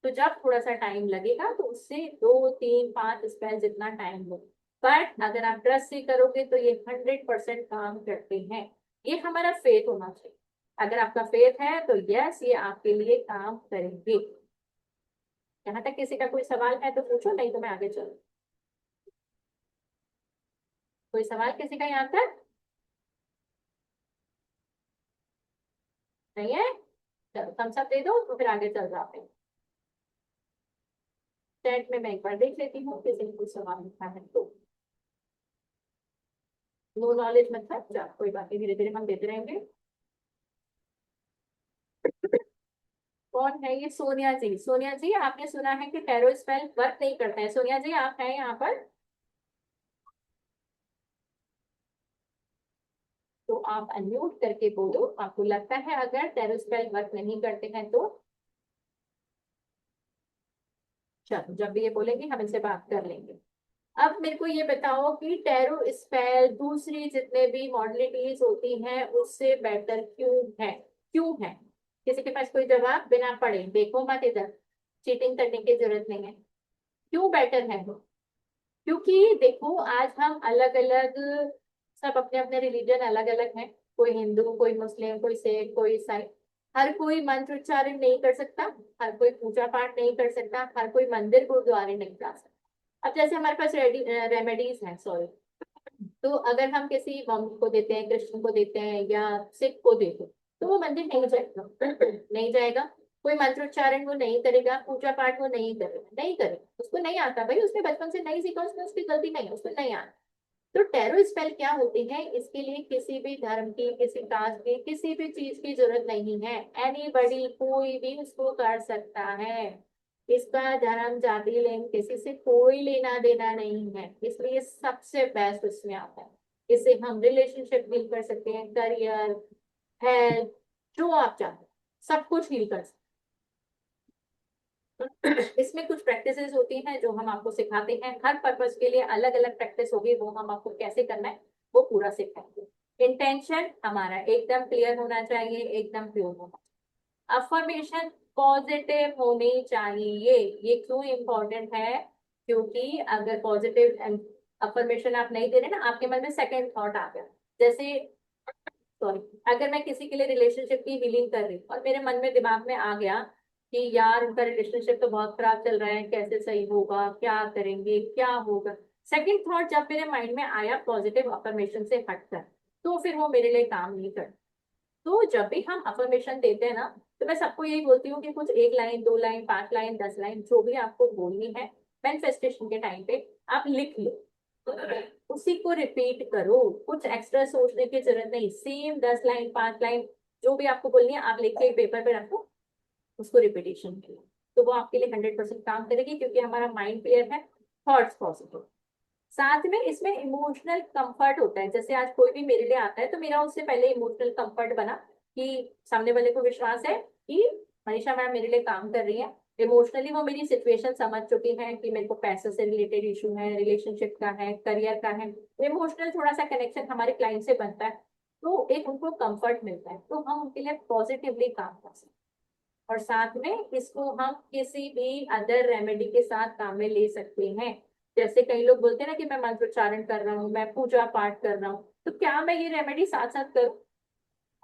तो जब थोड़ा सा टाइम लगेगा तो उससे 2-3-5 स्पेल जितना टाइम हो, बट अगर आप ट्रस्ट से करोगे तो ये 100% काम करते हैं। ये हमारा फेथ होना चाहिए। अगर आपका फेथ है तो यस, ये आपके लिए काम करेंगे। यहाँ तक किसी का कोई सवाल है तो पूछो, नहीं तो मैं आगे चलूँ। कोई सवाल किसी का यहाँ तक नहीं है? चलो थम्स अप दे दो तो फिर आगे चल जाते हैं। चैट में मैं एक बार देख लेती हूँ किसी ने कोई सवाल लिखा है तो। नो नॉलेज मतलब चल कोई बात नहीं, धीरे धीरे हम देते रहेंगे। कौन है ये? सोनिया जी। सोनिया जी आपने सुना है कि टैरो स्पेल वर्क नहीं करता है? सोनिया जी आप हैं यहाँ पर? तो आप अनम्यूट करके बोलो, आपको लगता है अगर टैरो स्पेल वर्क नहीं करते हैं तो। चलो जब भी ये बोलेंगे हम इनसे बात कर लेंगे। अब मेरे को ये बताओ कि टैरो स्पेल दूसरी जितने भी मॉडलिटीज होती हैं उससे बेटर क्यों है? क्यों है? किसी के पास कोई जवाब? बिना पढ़े, देखो मत इधर, चीटिंग करने की जरूरत नहीं है। क्यों बेटर है वो? क्योंकि देखो आज हम अलग अलग, सब अपने अपने रिलीजन अलग अलग हैं, कोई हिंदू, कोई मुस्लिम, कोई सिख, कोई ईसाई। हर कोई मंत्र उच्चारण नहीं कर सकता, हर कोई पूजा पाठ नहीं कर सकता, हर कोई मंदिर गुरुद्वारे नहीं जा सकता। अब जैसे हमारे पास रेमेडीज हैं, सॉरी, तो अगर हम किसी मॉन्क को देते हैं, कृष्ण को देते हैं या सिख को देते हैं, तो वो मंदिर नहीं जाएगा नहीं जाएगा, कोई मंत्रोच्चारण वो नहीं करेगा, पूजा पाठ वो नहीं करेगा, नहीं करेगा, उसको नहीं आता भाई, उसने बचपन से नहीं सीखा, उसमें उसकी गलती नहीं है, उसको नहीं आता। तो टैरो स्पेल क्या होती है? इसके लिए किसी भी धर्म की, किसी कास्ट की, किसी भी चीज की जरूरत नहीं है। एनीबडी, कोई भी उसको कर सकता है। इसका धर्म, जाति, लिंग किसी से कोई लेना देना नहीं है, इसलिए सबसे बेस्ट उसमें आता है। इससे हम रिलेशनशिप डील कर सकते हैं, करियर, हेल्थ, जो आप चाहते हैं सब कुछ डील कर सकते हैं। इसमें कुछ प्रैक्टिसेस होती हैं जो हम आपको सिखाते हैं, हर पर्पस के लिए अलग अलग प्रैक्टिस होगी, वो हम आपको कैसे करना है वो पूरा सिखाएंगे। इंटेंशन हमारा एकदम क्लियर होना चाहिए, एकदम प्योर होना चाहिए। अफर्मेशन पॉजिटिव होनी चाहिए। ये क्यों इंपॉर्टेंट है? क्योंकि अगर पॉजिटिव अफर्मेशन आप नहीं दे रहे ना, आपके मन में सेकंड थॉट आ गया। जैसे सॉरी, अगर मैं किसी के लिए रिलेशनशिप की हीलिंग कर रही हूँ और मेरे मन में, दिमाग में आ गया कि यार उनका रिलेशनशिप तो बहुत खराब चल रहा है, कैसे सही होगा, क्या करेंगे, क्या होगा, सेकंड थॉट जब मेरे माइंड में आया पॉजिटिव अफर्मेशन से हटकर, तो फिर वो मेरे लिए काम नहीं करता। तो जब भी हम अफर्मेशन देते हैं ना, तो मैं सबको यही बोलती हूँ कि कुछ 1 लाइन, 2 लाइन, 5 लाइन, 10 लाइन, जो भी आपको बोलनी है मैनिफेस्टेशन के टाइम पे आप लिख लो, उसी को रिपीट करो, कुछ एक्स्ट्रा सोचने की जरूरत नहीं। सेम 10 लाइन, 5 लाइन, जो भी आपको बोलनी है आप लिख के पेपर पे रखो, उसको रिपीटेशन के लिए, तो वो आपके लिए 100% काम करेगी, क्योंकि हमारा माइंड क्लियर है, थॉट्स पॉजिटिव। साथ में इसमें इमोशनल कंफर्ट होता है। जैसे आज कोई भी मेरे लिए आता है तो मेरा उससे पहले इमोशनल कंफर्ट बना कि सामने वाले को विश्वास है कि मनीषा मैम मेरे लिए काम कर रही है, इमोशनली वो मेरी सिचुएशन समझ चुकी है कि मेरे को पैसे से रिलेटेड इशू है, रिलेशनशिप का है, करियर का है, इमोशनल थोड़ा सा कनेक्शन हमारे क्लाइंट से बनता है, तो एक उनको कंफर्ट मिलता है, तो हम उनके लिए पॉजिटिवली काम कर सकते हैं। और साथ में इसको हम किसी भी अदर रेमेडी के साथ काम में ले सकते हैं। जैसे कई लोग बोलते हैं ना कि मैं मंत्रोच्चारण कर रहा हूँ, मैं पूजा पाठ कर रहा हूँ, तो क्या मैं ये रेमेडी साथ साथ करूँ?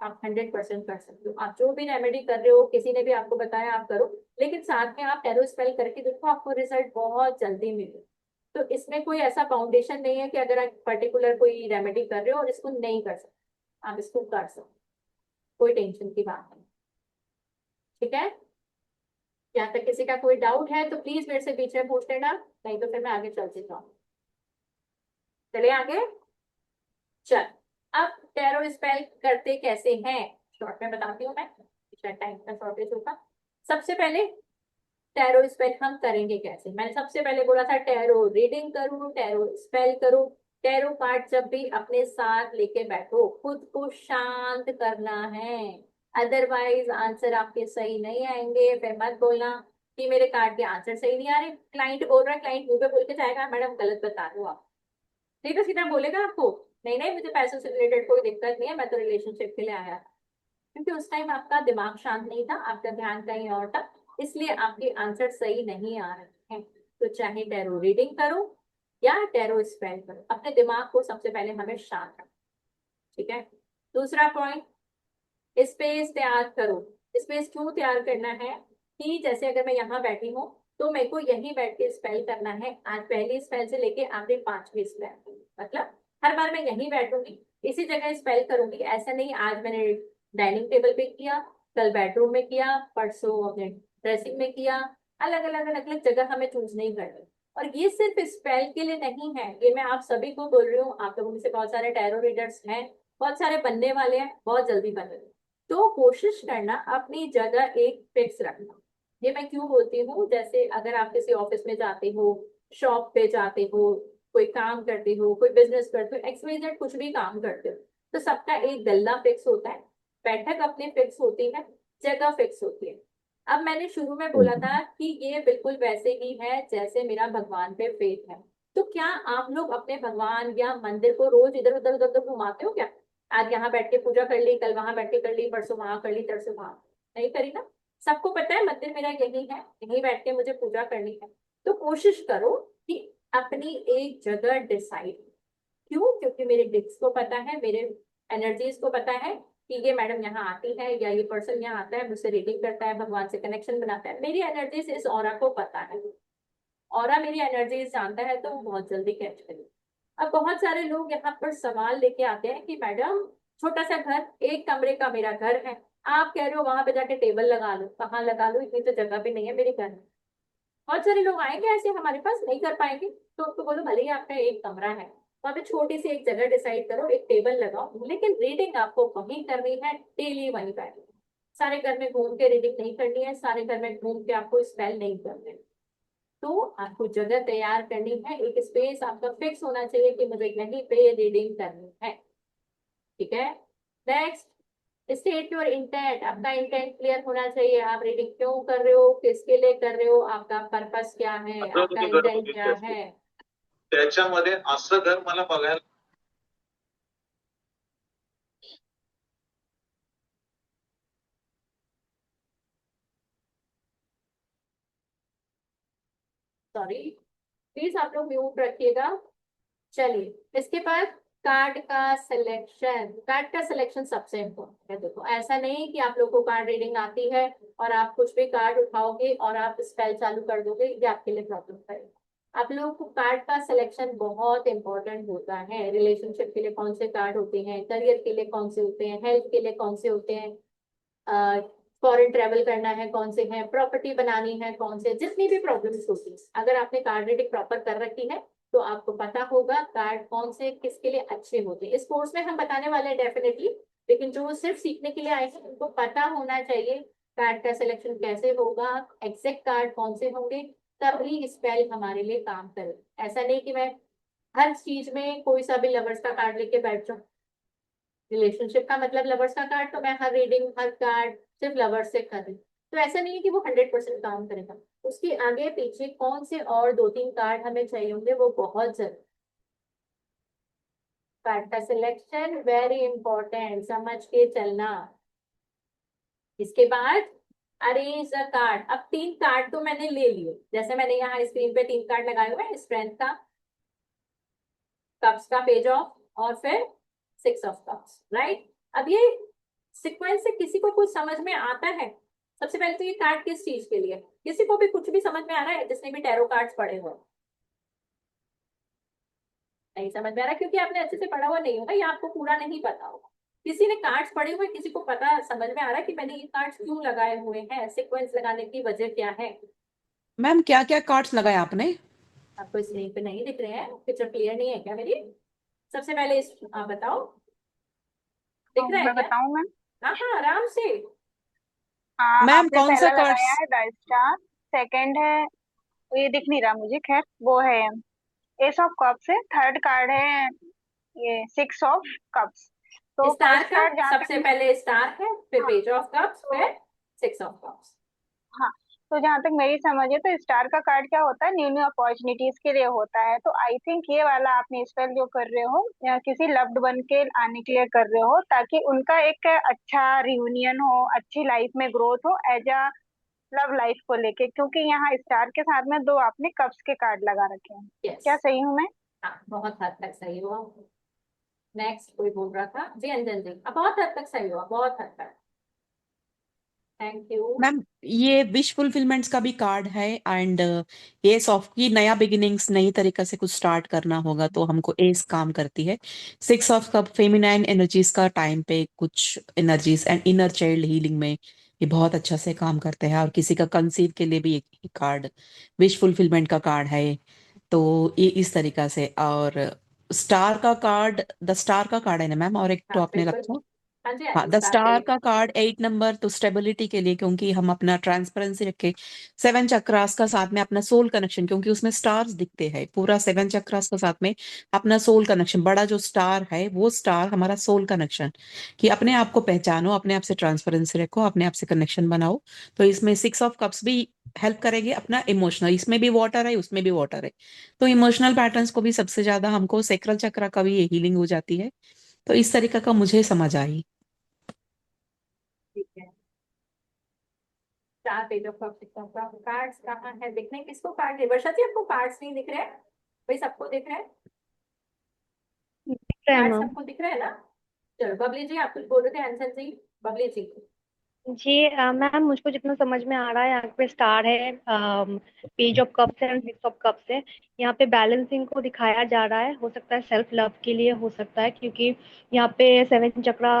आप 100% कर सकते हो। आप जो भी रेमेडी कर रहे हो, किसी ने भी आपको बताया आप करो, लेकिन साथ में आप टैरो स्पेल करके देखो, आपको रिजल्ट बहुत जल्दी मिले। तो इसमें कोई ऐसा फाउंडेशन नहीं है कि अगर आप पर्टिकुलर कोई रेमेडी कर रहे हो और इसको नहीं कर सकते, आप इसको कर सकते, कोई टेंशन की बात नहीं। ठीक है? यहाँ तक किसी का कोई डाउट है तो प्लीज मेरे से बीच में पूछ लेना, नहीं तो फिर मैं आगे चलती जाऊँ। चले आगे। चल, अब टैरो स्पेल करते कैसे हैं शॉर्ट में बताती हूँ मैं, शायद टाइम का शॉर्टेज होगा। सबसे पहले टैरो स्पेल हम करेंगे कैसे? मैंने सबसे पहले बोला था टैरो रीडिंग करो, टैरो स्पेल करो। टैरो कार्ड जब भी अपने साथ लेके बैठो, खुद को शांत करना है, अदरवाइज आंसर आपके सही नहीं आएंगे। फिर मत बोलना कि मेरे कार्ड के आंसर सही नहीं आ रहे, क्लाइंट बोल रहा है, क्लाइंट मुंह पे बोल के जाएगा मैडम गलत बता रहे हो आप, नहीं तो सीधा बोलेगा आपको नहीं नहीं मुझे पैसों से रिलेटेड कोई दिक्कत नहीं है, मैं तो रिलेशनशिप के लिए आया था। क्योंकि उस टाइम आपका दिमाग शांत नहीं था, आपका ध्यान कहीं और था, इसलिए आपके आंसर सही नहीं आ रहे हैं। तो चाहे टैरो रीडिंग करो या टैरो स्पेल करो, अपने दिमाग को सबसे पहले हमें शांत रखो। ठीक है? दूसरा पॉइंट, स्पेस तैयार करो। स्पेस क्यों तैयार करना है? कि जैसे अगर मैं यहाँ बैठी हूँ तो मेरे को यहीं बैठ के स्पेल करना है, आज पहली स्पेल से लेके आखिरी 5वीं स्पेल, मतलब हर बार मैं यहीं बैठूंगी, इसी जगह स्पेल करूंगी। ऐसा नहीं आज मैंने डाइनिंग टेबल पे किया, कल बेडरूम में किया, परसों अपने ड्रेसिंग में किया, अलग अलग अलग अलग जगह हमें चूज नहीं करनी। और ये सिर्फ स्पेल के लिए नहीं है, ये मैं आप सभी को बोल रही हूँ, आप लोगों में से बहुत सारे टैरो रीडर्स हैं, बहुत सारे बनने वाले हैं, बहुत जल्दी बन रहे हैं, तो कोशिश करना अपनी जगह एक फिक्स रखना। ये मैं क्यों बोलती हूँ, जैसे अगर आप किसी ऑफिस में जाते हो, शॉप पे जाते हो, कोई काम करते हो, कोई बिजनेस करते हो, XYZ कुछ भी काम करते हो, तो सबका एक गल्ला फिक्स होता है, बैठक अपनी फिक्स होती है, जगह फिक्स होती है। अब मैंने शुरू में बोला था कि ये बिल्कुल वैसे ही है जैसे मेरा भगवान पे फेथ है। तो क्या आप लोग अपने भगवान या मंदिर को रोज इधर उधर उधर उधर घुमाते हो क्या? आज यहाँ बैठ के पूजा कर ली, कल वहां बैठ के कर ली, परसों वहां कर ली, तरसों वहां नहीं करी ना। सबको पता है मंदिर मेरा यही है, यहीं बैठ के मुझे पूजा करनी है। तो कोशिश करो कि अपनी एक जगह डिसाइड। क्यों? क्योंकि मेरे डिस्क को पता है, मेरे एनर्जीज को पता है कि ये मैडम यहाँ आती है या ये पर्सन यहाँ आता है, मुझसे रीडिंग करता है, भगवान से कनेक्शन बनाता है। मेरी एनर्जीज इस ऑरा को पता है, ऑरा मेरी एनर्जीज जानता है, तो वो बहुत जल्दी कैच करेगी। अब बहुत सारे लोग यहाँ पर सवाल लेके आते हैं कि मैडम छोटा सा घर, एक कमरे का मेरा घर है, आप कह रहे हो वहां पे जाके टेबल लगा लो। कहाँ लगा लो? इतनी तो जगह भी नहीं है मेरे घर में। बहुत सारे लोग आएंगे ऐसे हमारे पास, नहीं कर पाएंगे, तो उनको बोलो भले ही आपका एक कमरा है, वहां पे छोटी सी एक जगह डिसाइड करो, एक टेबल लगाओ, लेकिन रीडिंग आपको वहीं करनी है, डेली वहीं बैठे। सारे घर में घूम के रीडिंग नहीं करनी है, सारे घर में घूम के आपको स्पेल नहीं करने। तो आपको जगह तैयार करनी है, एक स्पेस आपका फिक्स होना चाहिए कि मुझे यहीं पे रीडिंग करनी है। ठीक है। Next, state your intent. आपका इंटेंट क्लियर होना चाहिए, आप रीडिंग क्यों कर रहे हो, किसके लिए कर रहे हो, आपका पर्पस क्या है, आपका इंटेंट क्या है। त्याच्यामध्ये असं घर मला बघायला सॉरी, प्लीज आप लोग म्यूट रखिएगा। चलिए, इसके बाद कार्ड का सिलेक्शन। कार्ड का सिलेक्शन सबसे इम्पोर्टेंट है। देखो, ऐसा नहीं कि आप लोग को कार्ड रीडिंग आती है और आप कुछ भी कार्ड उठाओगे और आप स्पेल चालू कर दोगे, ये आपके लिए प्रॉब्लम करेगा। आप लोगों को कार्ड का सिलेक्शन बहुत इंपॉर्टेंट होता है। रिलेशनशिप के लिए कौन से कार्ड होते हैं, करियर के लिए कौन से होते हैं, हेल्थ के लिए कौन से होते हैं, फॉरेन ट्रेवल करना है कौन से हैं, प्रॉपर्टी बनानी है कौन से, जितनी भी प्रॉब्लम्स होती है, अगर आपने कार्ड रीडिंग प्रॉपर कर रखी है तो आपको पता होगा कार्ड कौन से किसके लिए अच्छे होते हैं। इस कोर्स में हम बताने वाले हैं डेफिनेटली, लेकिन जो सिर्फ सीखने के लिए आए हैं उनको पता होना चाहिए कार्ड का सिलेक्शन कैसे होगा, एग्जैक्ट कार्ड कौन से होंगे, तभी स्पेल हमारे लिए काम करे। ऐसा नहीं कि मैं हर चीज में कोई सा भी लवर्स का कार्ड लेके बैठ जाऊं। रिलेशनशिप का मतलब लवर्स का कार्ड, तो मैं हर रीडिंग हर कार्ड सिर्फ लवर्स से कर रही हूँ, तो ऐसा नहीं है कि वो 100% काम करेगा। उसके आगे पीछे कौन से और 2-3 कार्ड हमें चाहिए होंगे, वो बहुत जरूरी। कार्ड का सिलेक्शन वेरी इंपॉर्टेंट, समझ के चलना। इसके बाद अरेंज द कार्ड। अब 3 कार्ड तो मैंने ले लिए, जैसे मैंने यहाँ स्क्रीन पे 3 कार्ड लगाए हुए हैं, स्ट्रेंथ का, कप्स का, पेज ऑफ, और फिर 6 ऑफ कप्स, राइट। अब ये सीक्वेंस से किसी को कुछ समझ में आता है? सबसे पहले तो ये कार्ड किस चीज के लिए, किसी को भी कुछ भी समझ में आ रहा है जिसने भी टैरो कार्ड्स पढ़े हुए? नहीं समझ में आ रहा, क्योंकि आपने अच्छे से पढ़ा हुआ नहीं होगा या आपको पूरा नहीं पता होगा। किसी ने कार्ड्स पढ़े हुए, किसी को पता समझ में आ रहा है कि मैंने ये कार्ड्स क्यों लगाए हुए हैं, सीक्वेंस लगाने की वजह क्या है? मैम क्या क्या कार्ड्स लगाए आपने? आपको स्क्रीन पे नहीं दिख रहे हैं, पिक्चर क्लियर नहीं है क्या मेरी? सबसे पहले आप बताओ, दिख रहा है मैं क्या? बताऊं मैम? हाँ हाँ, आराम से। हाँ, मैम आपने कौन सा पहला कार्ड्स? लगाया है द स्टार, सेकंड है, ये दिख नहीं रहा मुझे, खैर वो है एस ऑफ कप्स है, थर्ड कार्ड है ये 6 ऑफ कप्स। तो स्टार फर्स्ट का कार्ड जहाँ सबसे तक, पहले स्टार है, फिर हाँ पेज ऑफ कप्स, तो फिर 6 ऑफ कप्स। हाँ, तो जहाँ तक मेरी समझ है तो स्टार का कार्ड क्या होता है, न्यू न्यू अपॉर्चुनिटीज के लिए होता है। तो आई थिंक ये वाला आपने स्पेल जो कर रहे हो या किसी लव्ड वन के आने के लिए कर रहे हो, ताकि उनका एक अच्छा रियूनियन हो, अच्छी लाइफ में ग्रोथ हो एज अ लव लाइफ को लेके, क्योंकि यहाँ स्टार के साथ में 2 आपने कप्स के कार्ड लगा रखे हैं। यस, क्या सही हूँ मैं? हाँ बहुत हद तक सही हुआ। नेक्स्ट कोई बोल रहा था जी, अंजन जी, अब बहुत हद तक सही हुआ, बहुत हद तक। Thank you. मैम ये विश फुलफिलमेंट्स का भी कार्ड है एंड एस ऑफ की नया बिगिनिंग्स, नई तरीके से कुछ स्टार्ट करना होगा तो हमको एस काम करती है। 6 ऑफ कप फेमिनाइन एनर्जीज का टाइम पे कुछ energies and inner child healing में ये बहुत अच्छा से काम करते हैं, और किसी का कंसीव के लिए भी एक कार्ड विश फुलफिलमेंट का कार्ड है। तो ये इस तरीका से, और स्टार का कार्ड, द स्टार का कार्ड है ना मैम, और एक तो हाँ आपने बिल्कुल, रखा हाँ जी हाँ हाँ, जी, द स्टार स्टार पे का कार्ड 8 नंबर तो स्टेबिलिटी के लिए, क्योंकि हम अपना ट्रांसपेरेंसी रखे। 7 चक्रास का साथ में अपना सोल कनेक्शन, क्योंकि उसमें स्टार्स दिखते हैं, पूरा 7 चक्रास का साथ में अपना सोल कनेक्शन, बड़ा जो स्टार है वो स्टार हमारा सोल कनेक्शन, कि अपने आप को पहचानो, अपने आप से ट्रांसपेरेंसी रखो, अपने आप से कनेक्शन बनाओ। तो इसमें 6 ऑफ कप्स भी हेल्प करेंगे अपना इमोशनल, इसमें भी वाटर है उसमें भी वाटर है, तो इमोशनल पैटर्न्स को भी सबसे ज्यादा हमको सेक्रल चक्रा का भी ये हीलिंग हो जाती है। तो इस तरीके का मुझे समझ आई। ठीक है। Star page of cups, cards कहाँ है दिखने, किसको कार्ड, वर्षा जी आपको कार्ड्स नहीं दिख रहे हैं? भाई सबको दिख रहे हैं? दिख रहा है कार्ड मैम। सबको दिख रहा है ना? चलो बबली जी आप कुछ बोल रहे थे, आंसर जी। बबली जी। जी मैम, मुझको जितना समझ में आ रहा है, यहाँ पे स्टार है, पेज ऑफ कप्स है एंड 6 ऑफ कप्स है। यहाँ पे बैलेंसिंग को दिखाया जा रहा है, हो सकता है सेल्फ लव के लिए हो सकता है, क्योंकि यहाँ पे 7 चक्रा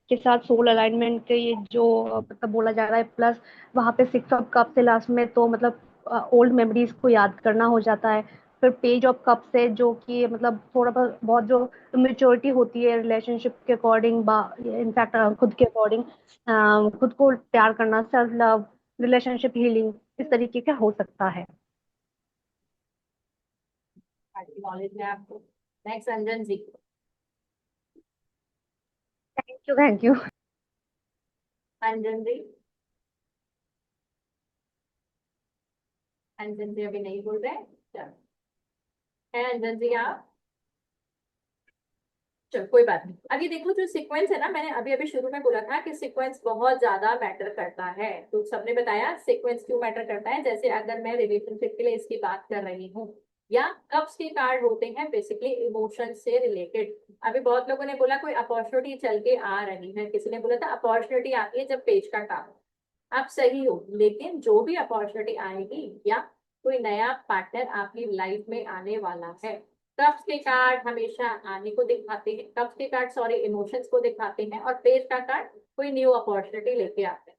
के साथ सोल अलाइनमेंट के ये जो मतलब बोला जा रहा है, प्लस वहाँ पे 6 ऑफ कप्स है लास्ट में, तो मतलब ओल्ड मेमोरीज को याद करना हो जाता है। फिर पेज ऑफ कप्स है जो कि मतलब थोड़ा बहुत बहुत जो मेच्योरिटी होती है रिलेशनशिप के अकॉर्डिंग, इनफैक्ट खुद के अकॉर्डिंग, खुद को प्यार करना, सेल्फ लव, रिलेशनशिप हीलिंग, इस तरीके का हो सकता है। नॉलेज है आपको। Next Anjan ji. Thank you, thank you. Anjan ji. Anjan ji अभी नहीं बोल रहे हैं। चलो, है अंजन जी आप? चलो कोई बात नहीं। अब ये देखो जो सीक्वेंस है ना, मैंने अभी अभी शुरू में बोला था कि सीक्वेंस बहुत ज्यादा मैटर करता है, तो सबने बताया सीक्वेंस क्यों मैटर करता है। जैसे अगर मैं रिलेशनशिप के लिए इसकी बात कर रही हूँ, या कप्स के कार्ड होते हैं बेसिकली इमोशन से रिलेटेड। अभी बहुत लोगों ने बोला कोई अपॉर्चुनिटी चल के आ रही है, किसी ने बोला था अपॉर्चुनिटी आती है जब पेज का कार्ड। आप सही हो, लेकिन जो भी अपॉर्चुनिटी आएगी या कोई नया पार्टनर आपकी लाइफ में आने वाला है, कप्स के कार्ड हमेशा आने को दिखाते हैं, कप्स के कार्ड सॉरी इमोशंस को दिखाते हैं, और पेज का कार्ड कोई न्यू अपॉर्चुनिटी लेके आते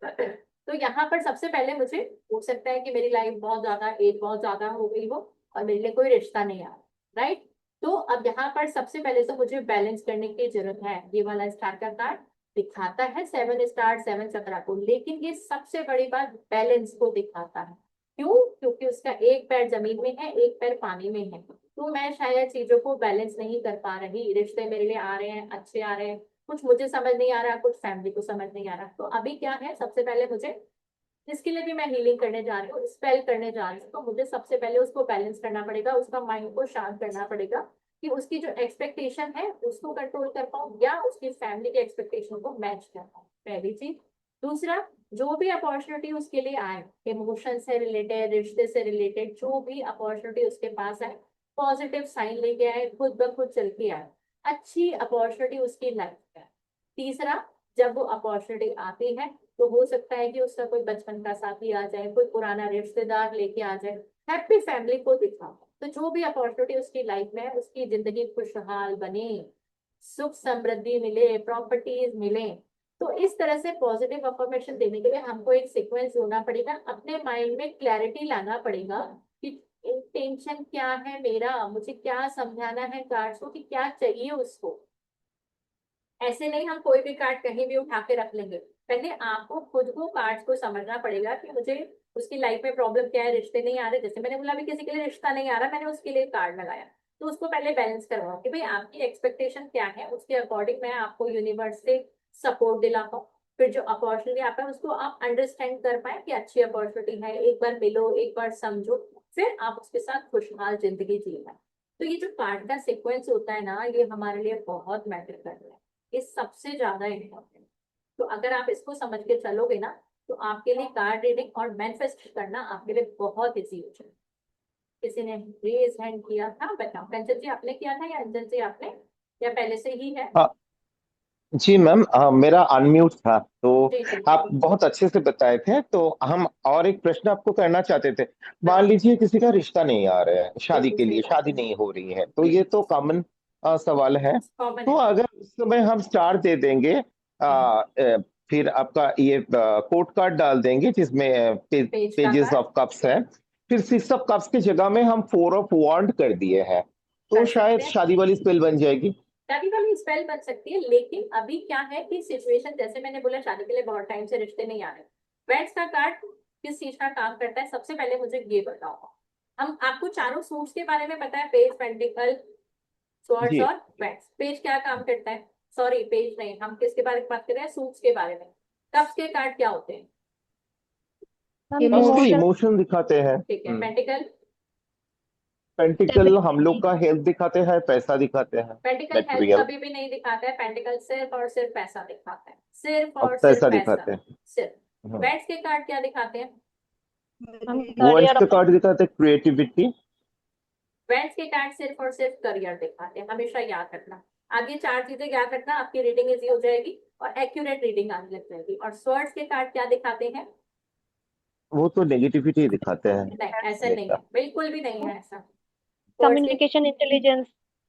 हैं। तो यहाँ पर सबसे पहले मुझे हो सकता है कि मेरी लाइफ बहुत ज्यादा एज बहुत ज्यादा हो गई हो और मेरे लिए कोई रिश्ता नहीं आ रहा, राइट। तो अब यहाँ पर सबसे पहले तो मुझे बैलेंस करने की जरूरत है। ये वाला स्टार का कार्ड दिखाता है 7 स्टार 7 चक्रा को, लेकिन ये सबसे बड़ी बात बैलेंस को दिखाता है। क्यों? क्योंकि उसका एक पैर जमीन में है, एक पैर पानी में है, तो मैं शायद चीजों को बैलेंस नहीं कर पा रही। रिश्ते मेरे लिए आ रहे हैं, अच्छे आ रहे हैं, कुछ मुझे समझ नहीं आ रहा, कुछ फैमिली को समझ नहीं आ रहा। तो अभी क्या है, सबसे पहले मुझे, जिसके लिए भी मैं हीलिंग करने जा रही हूँ, स्पेल करने जा रही हूँ, तो मुझे सबसे पहले उसको बैलेंस करना पड़ेगा, उसका माइंड को शांत करना पड़ेगा, कि उसकी जो एक्सपेक्टेशन है उसको कंट्रोल कर पाऊँ या उसकी फैमिली के एक्सपेक्टेशन को मैच कर पाऊँ, पहली चीज। दूसरा, जो भी अपॉर्चुनिटी उसके लिए आए, इमोशन से रिलेटेड, रिश्ते से रिलेटेड, जो भी अपॉर्चुनिटी उसके पास आए, पॉजिटिव साइन लेके आए, खुद ब खुद चल के आए, अच्छी अपॉर्चुनिटी उसकी लाइफ में। तीसरा, जब वो अपॉर्चुनिटी आती है तो हो सकता है कि उसका कोई बचपन का साथी आ जाए, कोई पुराना रिश्तेदार लेके आ जाए, हैप्पी फैमिली को दिखाओ। तो जो भी अपॉर्चुनिटी उसकी लाइफ में है, उसकी जिंदगी खुशहाल बने, सुख समृद्धि मिले, प्रॉपर्टीज मिले। तो इस तरह से पॉजिटिव अफर्मेशन देने के लिए हमको एक सीक्वेंस ढूंढना पड़ेगा, अपने माइंड में क्लैरिटी लाना पड़ेगा कि इंटेंशन क्या है मेरा, मुझे क्या समझाना है कार्ड्स को, कि क्या चाहिए उसको। ऐसे नहीं हम कोई भी कार्ड कहीं भी उठा के रख लेंगे। पहले आपको खुद को कार्ड्स को समझना पड़ेगा कि मुझे उसकी लाइफ में प्रॉब्लम क्या है, रिश्ते नहीं आ रहे, जैसे मैंने बोला अभी किसी के लिए रिश्ता नहीं आ रहा, मैंने उसके लिए कार्ड लगाया, तो उसको पहले बैलेंस करवाओ कि भाई आपकी एक्सपेक्टेशन क्या है, उसके अकॉर्डिंग मैं आपको यूनिवर्स से सपोर्ट दिला पाऊँ। फिर जो अपॉर्चुनिटी आता है उसको आप अंडरस्टैंड कर पाए कि अच्छी अपॉर्चुनिटी है, एक बार मिलो, एक बार समझो, फिर आप उसके साथ खुशहाल जिंदगी जी पाए। तो ये जो कार्ड का सीक्वेंस होता है ना, ये हमारे लिए बहुत मैटर करता है, ये सबसे ज्यादा इम्पोर्टेंट। तो अगर आप इसको समझ के चलोगे ना, तो आपके लिए कार्ड रीडिंग और मैनिफेस्ट करना आपके लिए बहुत इजी हो जाएगा। किसी ने रेज हैंड किया था, बताओ कंचन जी आपने किया था या अंजन जी आपने, या पहले से ही है? हाँ जी मैम, मेरा अनम्यूट था तो जी जी आप जी। बहुत अच्छे से बताए थे। तो हम और एक प्रश्न आपको करना चाहते थे। मान बताओ। लीजिए किसी का रिश्ता नहीं आ रहा है, शादी बिल्कुल के सही लिए बात शादी है। नहीं हो रही है, तो ये तो कॉमन सवाल है। कॉमन तो है। अगर उस समय हम स्टार दे देंगे, फिर आपका ये कोर्ट कार्ड डाल देंगे जिसमें पेज का पेजेस कार्ड ऑफ कप्स है, फिर 6 ऑफ कप्स की जगह में हम 4 ऑफ वांड कर दिए हैं, तो कर शायद सकते हैं। शादी वाली स्पेल बन जाएगी। कभी कभी स्पेल बन सकती है, लेकिन अभी क्या है कि सिचुएशन, जैसे मैंने बोला शादी के लिए बहुत टाइम से रिश्ते नहीं आ रहे। वेड्स का कार्ड किस चीज का काम करता है, सबसे पहले मुझे ये बताओ। हम आपको चारों सूट्स के बारे में पता है, पेज, पेंटिकल, स्वॉर्ड्स जी और वेड्स। पेज क्या काम करता है, सॉरी पेज नहीं, हम किसके बारे में बात कर रहे हैं, सूट्स के बारे में। कप्स के कार्ड क्या होते हैं, हम बस तो इमोशन इमोशन दिखाते हैं। ठीक है। पेंटिकल, पेंटिकल हम लोग का हेल्थ दिखाते हैं, पैसा दिखाते हैं, पेंटिकल हेल्थ मटेरियल। कभी भी नहीं दिखाता है, पेंटिकल सिर्फ और सिर्फ पैसा दिखाता है, सिर्फ अब और सिर्फ पैसा पैसा, दिखाते हैं। सिर्फ। वेड्स के कार्ड क्या दिखाते हैं, हम वंश करियर का कार्ड दिखाते हैं क्रिएटिविटी। वेड्स के कार्ड सिर्फ और सिर्फ करियर दिखाते हैं, हमेशा याद रखना। आगे चार चीजें याद रखना, आपकी रीडिंग इजी हो जाएगी और एक्यूरेट रीडिंग आने लग जाएगी। और स्वर्ड्स के कार्ड क्या दिखाते हैं, वो तो नेगेटिविटी दिखाते हैं नहीं ऐसा नहीं हमेशा। है, बिल्कुल भी नहीं है ऐसा। स्वर्ड्स के कम्युनिकेशन इंटेलिजेंस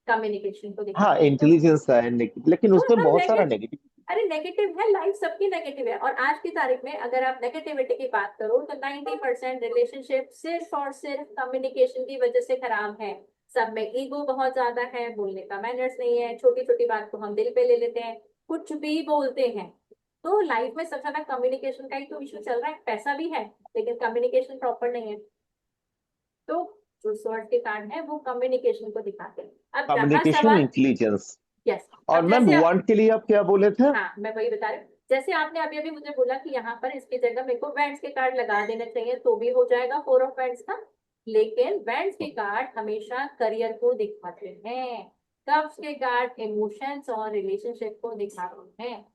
कम्युनिकेशन को हाँ, दिखाते हैं। इंटेलिजेंस है लेकिन तो उसमें हम बहुत सारा नेगेटिव, नेगेटिव। अरे नेगेटिव है, लाइफ सबकी नेगेटिव है। और आज की तारीख में अगर आप नेगेटिविटी की बात करो तो 90% रिलेशनशिप सिर्फ और सिर्फ कम्युनिकेशन की वजह से खराब है। सब में ईगो बहुत ज्यादा है, बोलने का मैनर्स नहीं है, छोटी छोटी बात को हम दिल पे ले लेते हैं, कुछ भी बोलते हैं। तो लाइफ में सबसे ज्यादा कम्युनिकेशन का ही तो इशू चल रहा है। पैसा भी है लेकिन कम्युनिकेशन प्रॉपर नहीं है। तो जो स्वर्ड के कार्ड है वो कम्युनिकेशन को दिखाते हैं। अब जहां कम्युनिकेशन सवाल, इंटेलिजेंस। यस, और अब मैम जैसे आप, वांट के लिए आप क्या बोले थे? हाँ मैं वही बता रही हूँ। जैसे आपने अभी अभी मुझे बोला कि यहाँ पर इसकी जगह मेरे को वेंड्स के कार्ड लगा देने चाहिए तो भी हो जाएगा 4 ऑफ वेंड्स का। लेकिन वेंड्स के कार्ड हमेशा करियर को दिखाते हैं, कप्स के कार्ड इमोशंस और रिलेशनशिप को दिखाते हैं।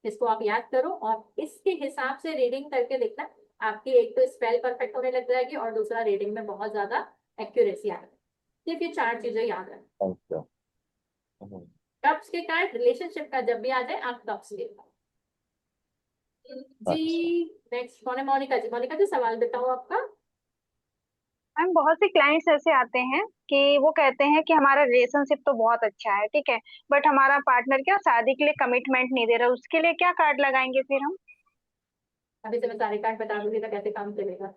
इसको आप याद करो और इसके हिसाब से रीडिंग करके देखना, आपकी एक तो स्पेल परफेक्ट होने लग जाएगी और दूसरा रीडिंग में बहुत ज्यादा एक्यूरेसी आएगी। सिर्फ ये 4 चीजें याद रखें। अच्छा। कप्स के कार्ड रिलेशनशिप का जब भी आ जाए आप कप्स ले लो जी। अच्छा। नेक्स्ट कौन है, मोनिका जी। मोनिका जी सवाल बताओ आपका। मैम बहुत से क्लाइंट्स ऐसे आते हैं कि वो कहते हैं कि हमारा रिलेशनशिप तो बहुत अच्छा है, ठीक है, बट हमारा पार्टनर क्या शादी के लिए कमिटमेंट नहीं दे रहा, उसके लिए क्या कार्ड लगाएंगे फिर हम? अभी से मैं सारे कार्ड बता दूंगी तो कैसे काम चलेगा।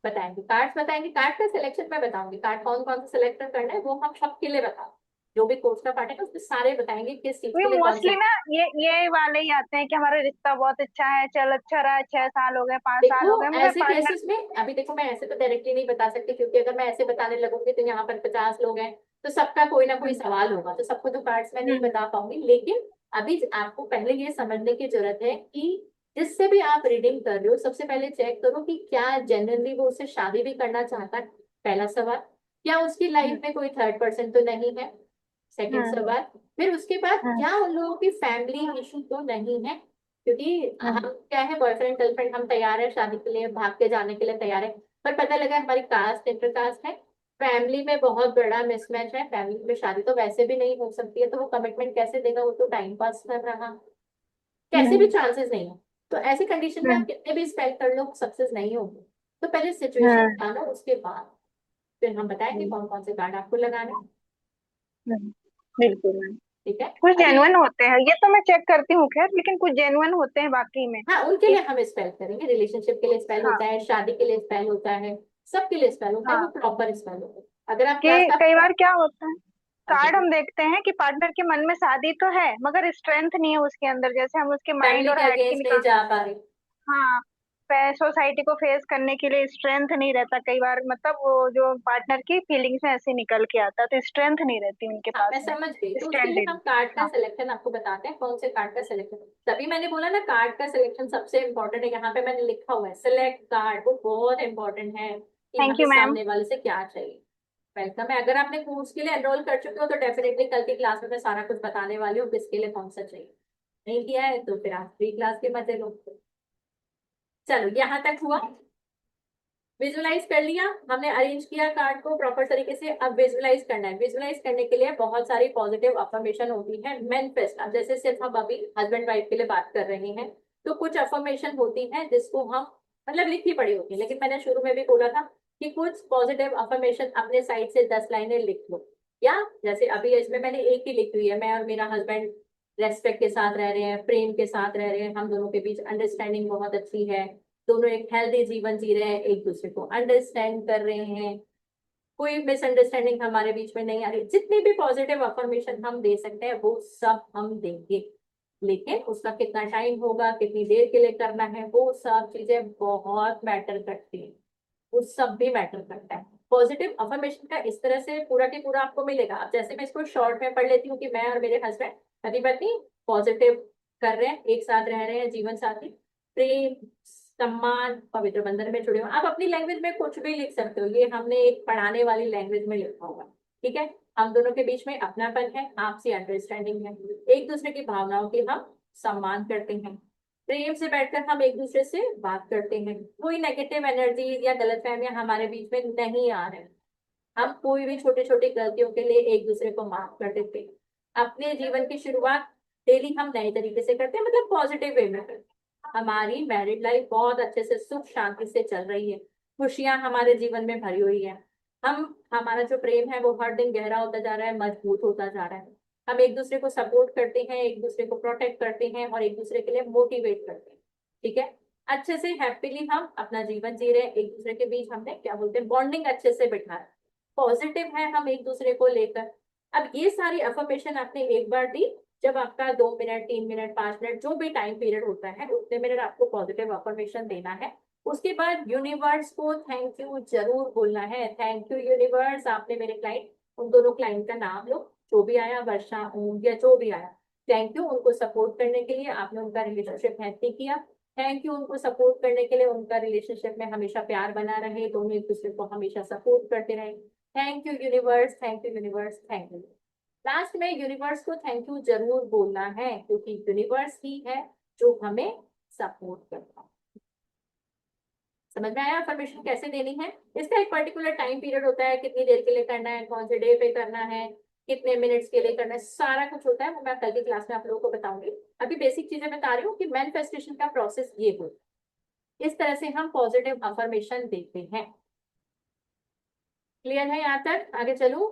बताएंगे कार्ड्स, बताएंगे कार्ड का सिलेक्शन मैं बताऊंगी, कार्ड कौन कौन सा सिलेक्ट करना है वो हम सबके लिए बताओ। जो भी कोर्स का पार्ट है उसमें सारे बताएंगे किस चीज ये के लिए कौन मोस्टली से। ना ये वाले ही आते हैं कि हमारा रिश्ता बहुत अच्छा है, चल अच्छा रहा है, 6 साल हो गए, 5 साल देखो हो गए, मगर ऐसे पार्टनर। केसेस में, अभी देखो मैं ऐसे तो डायरेक्टली नहीं बता सकती क्योंकि अगर मैं ऐसे बताने लगूंगी तो यहाँ पर 50 लोग हैं, तो सबका कोई ना कोई सवाल होगा, तो सबको तो कार्ड्स में नहीं बता पाऊंगी। लेकिन अभी आपको पहले ये समझने की जरूरत है कि जिससे भी आप रीडिंग कर रहे हो सबसे पहले चेक करो कि क्या जेन्युइनली वो उससे शादी भी करना चाहता है, पहला सवाल। क्या उसकी लाइफ में कोई थर्ड पर्सन तो नहीं है, सेकंड सवाल। फिर उसके बाद क्या उन लोगों की फैमिली इशू तो नहीं है, क्योंकि हम क्या है, बॉयफ्रेंड गर्लफ्रेंड हम तैयार है शादी के लिए, भाग के जाने के लिए तैयार है, पर पता लगा हमारी कास्ट इंटरकास्ट है, फैमिली में बहुत बड़ा मिसमैच है, फैमिली में शादी तो वैसे भी नहीं हो सकती है, तो वो कमिटमेंट कैसे देगा, वो तो टाइम पास कर रहा, कैसे भी चांसेस नहीं है। तो ऐसी कंडीशन में आप कितने भी स्पेल कर लो सक्सेस नहीं होगी। तो पहले सिचुएशन जानो, उसके बाद फिर हम बताएंगे कौन कौन से कार्ड आपको लगाने हैं, बिल्कुल मैम। ठीक है। कुछ अभी जेन्युइन होते हैं, ये तो मैं चेक करती हूँ खैर, लेकिन कुछ जेन्युइन होते हैं बाकी में। हाँ उनके लिए हम स्पेल करेंगे, रिलेशनशिप के लिए स्पेल हाँ होता है, शादी के लिए स्पेल होता है, सबके लिए स्पेल होता है, वो हाँ। प्रॉपर स्पेल होता है। अगर आप क्लास कि का, कई बार क्या होता है, कार्ड फैमिली हम देखते हैं कि पार्टनर के मन में शादी तो है मगर स्ट्रेंथ नहीं है उसके अंदर, जैसे हम उसके माइंड और के हार्ट की अगेंस्ट नहीं निकाल। जा पा रहे। हाँ, सोसाइटी को फेस करने के लिए स्ट्रेंथ नहीं रहता कई बार, मतलब वो जो पार्टनर की फीलिंग्स है ऐसे निकल के आता है, तो स्ट्रेंथ नहीं रहती उनके हाँ पास मैं में समझ गई, तो उसके स्टैंड लिए लेने हम की। कार्ड का हाँ सिलेक्शन आपको बताते हैं, कौन से कार्ड का सिलेक्शन। तभी मैंने बोला ना कार्ड का सिलेक्शन सबसे इंपॉर्टेंट है, यहाँ पे मैंने लिखा हुआ है सिलेक्ट कार्ड, वो बहुत इंपॉर्टेंट है कि थैंक हमें यू मैम। सामने वाले से क्या चाहिए। वेलकम है, अगर आपने कोर्स के लिए एनरोल कर चुके हो तो डेफिनेटली कल की क्लास में मैं सारा कुछ बताने वाली हूँ किसके लिए कौन सा चाहिए। नहीं किया है तो फिर आप फ्री क्लास के मजे लो। चलो यहाँ तक हुआ, विजुअलाइज कर लिया हमने, अरेंज किया कार्ड को प्रॉपर तरीके से। अब विजुअलाइज करना है, विजुअलाइज करने के लिए बहुत सारी पॉजिटिव अफर्मेशन होती है, मैनिफेस्ट। अब जैसे सिर्फ हम अभी हस्बैंड वाइफ के लिए बात कर रहे हैं तो कुछ अफर्मेशन होती है जिसको हम मतलब लिखी पड़ी होती है, लेकिन मैंने शुरू में भी बोला था कि कुछ पॉजिटिव अफर्मेशन अपने साइड से 10 लाइनें लिख लो। या जैसे अभी इसमें मैंने एक ही लिखी हुई है, मैं और मेरा हस्बैंड रेस्पेक्ट के साथ रह रहे हैं, प्रेम के साथ रह रहे हैं, हम दोनों के बीच अंडरस्टैंडिंग बहुत अच्छी है, दोनों एक हेल्दी जीवन जी रहे हैं, एक दूसरे को अंडरस्टैंड कर रहे हैं, कोई मिसअंडरस्टैंडिंग हमारे बीच में नहीं आ रही, जितनी भी पॉजिटिव अफर्मेशन हम दे सकते हैं वो सब हम देंगे, लेकिन उसका कितना टाइम होगा, कितनी देर के लिए करना है, वो सब चीजें बहुत मैटर करती है, वो सब भी मैटर करता है। पॉजिटिव अफर्मेशन का इस तरह से पूरा के पूरा आपको मिलेगा। अब जैसे मैं इसको शॉर्ट में पढ़ लेती हूँ कि मैं और मेरे हस्बैंड पति पत्नी पॉजिटिव कर रहे हैं, एक साथ रह रहे हैं, जीवन साथी, प्रेम सम्मान पवित्र बंधन में जुड़े हो। आप अपनी लैंग्वेज में कुछ भी लिख सकते हो, ये हमने एक पढ़ाने वाली लैंग्वेज में लिखा होगा, ठीक है। हम दोनों के बीच में अपनापन है, आपसी अंडरस्टैंडिंग है, एक दूसरे की भावनाओं की हम सम्मान करते हैं, प्रेम से बैठकर हम एक दूसरे से बात करते हैं, कोई नेगेटिव एनर्जी या गलतफहमियां हमारे बीच में नहीं आ रहे हैं, हम कोई भी छोटी छोटी गलतियों के लिए एक दूसरे को माफ कर देते हैं, अपने जीवन की शुरुआत डेली हम नए तरीके से करते हैं, मतलब पॉजिटिव वे में करते हैं। हमारी मैरिड लाइफ बहुत अच्छे से सुख शांति से चल रही है, खुशियां हमारे जीवन में भरी हुई है, हमारा जो प्रेम है वो हर दिन गहरा होता जा रहा है, मजबूत होता जा रहा है, हम एक दूसरे को सपोर्ट करते हैं, एक दूसरे को प्रोटेक्ट करते हैं और एक दूसरे के लिए मोटिवेट करते हैं, ठीक है। अच्छे से हैप्पीली हम अपना जीवन जी रहे हैं, एक दूसरे के बीच हमने क्या बोलते हैं बॉन्डिंग अच्छे से बिठा है, पॉजिटिव है हम एक दूसरे को लेकर। अब ये सारी अफर्मेशन आपने एक बार दी, जब आपका 2 मिनट 3 मिनट 5 मिनट जो भी टाइम पीरियड होता है उतने मिनट आपको पॉजिटिव अफर्मेशन देना है। उसके बाद यूनिवर्स को थैंक यू जरूर बोलना है, थैंक यू यूनिवर्स, आपने मेरे क्लाइंट, उन दोनों क्लाइंट का नाम लो, जो भी आया, वर्षा ओम या जो भी आया, थैंक यू उनको सपोर्ट करने के लिए, आपने उनका रिलेशनशिप हेल्थी किया, थैंक यू उनको सपोर्ट करने के लिए, उनका रिलेशनशिप में हमेशा प्यार बना रहे, दोनों एक दूसरे को हमेशा सपोर्ट करते रहे, thank you universe, thank you universe, thank you. Last में यूनिवर्स को थैंक यू जरूर बोलना है, क्योंकि यूनिवर्स ही है जो हमें सपोर्ट करता है। समझ में आया अफर्मेशन कैसे देनी है? इसका एक पर्टिकुलर टाइम पीरियड होता है, कितनी देर के लिए करना है, कौन से डे पे करना है, कितने मिनट्स के लिए करना है, सारा कुछ होता है, वो मैं कल की क्लास में आप लोगों को बताऊंगी। अभी बेसिक चीजें बता रही हूँ कि मैनिफेस्टेशन का प्रोसेस ये हो, इस तरह से हम पॉजिटिव अफर्मेशन देते हैं। क्लियर है यहाँ तक? आगे चलूं?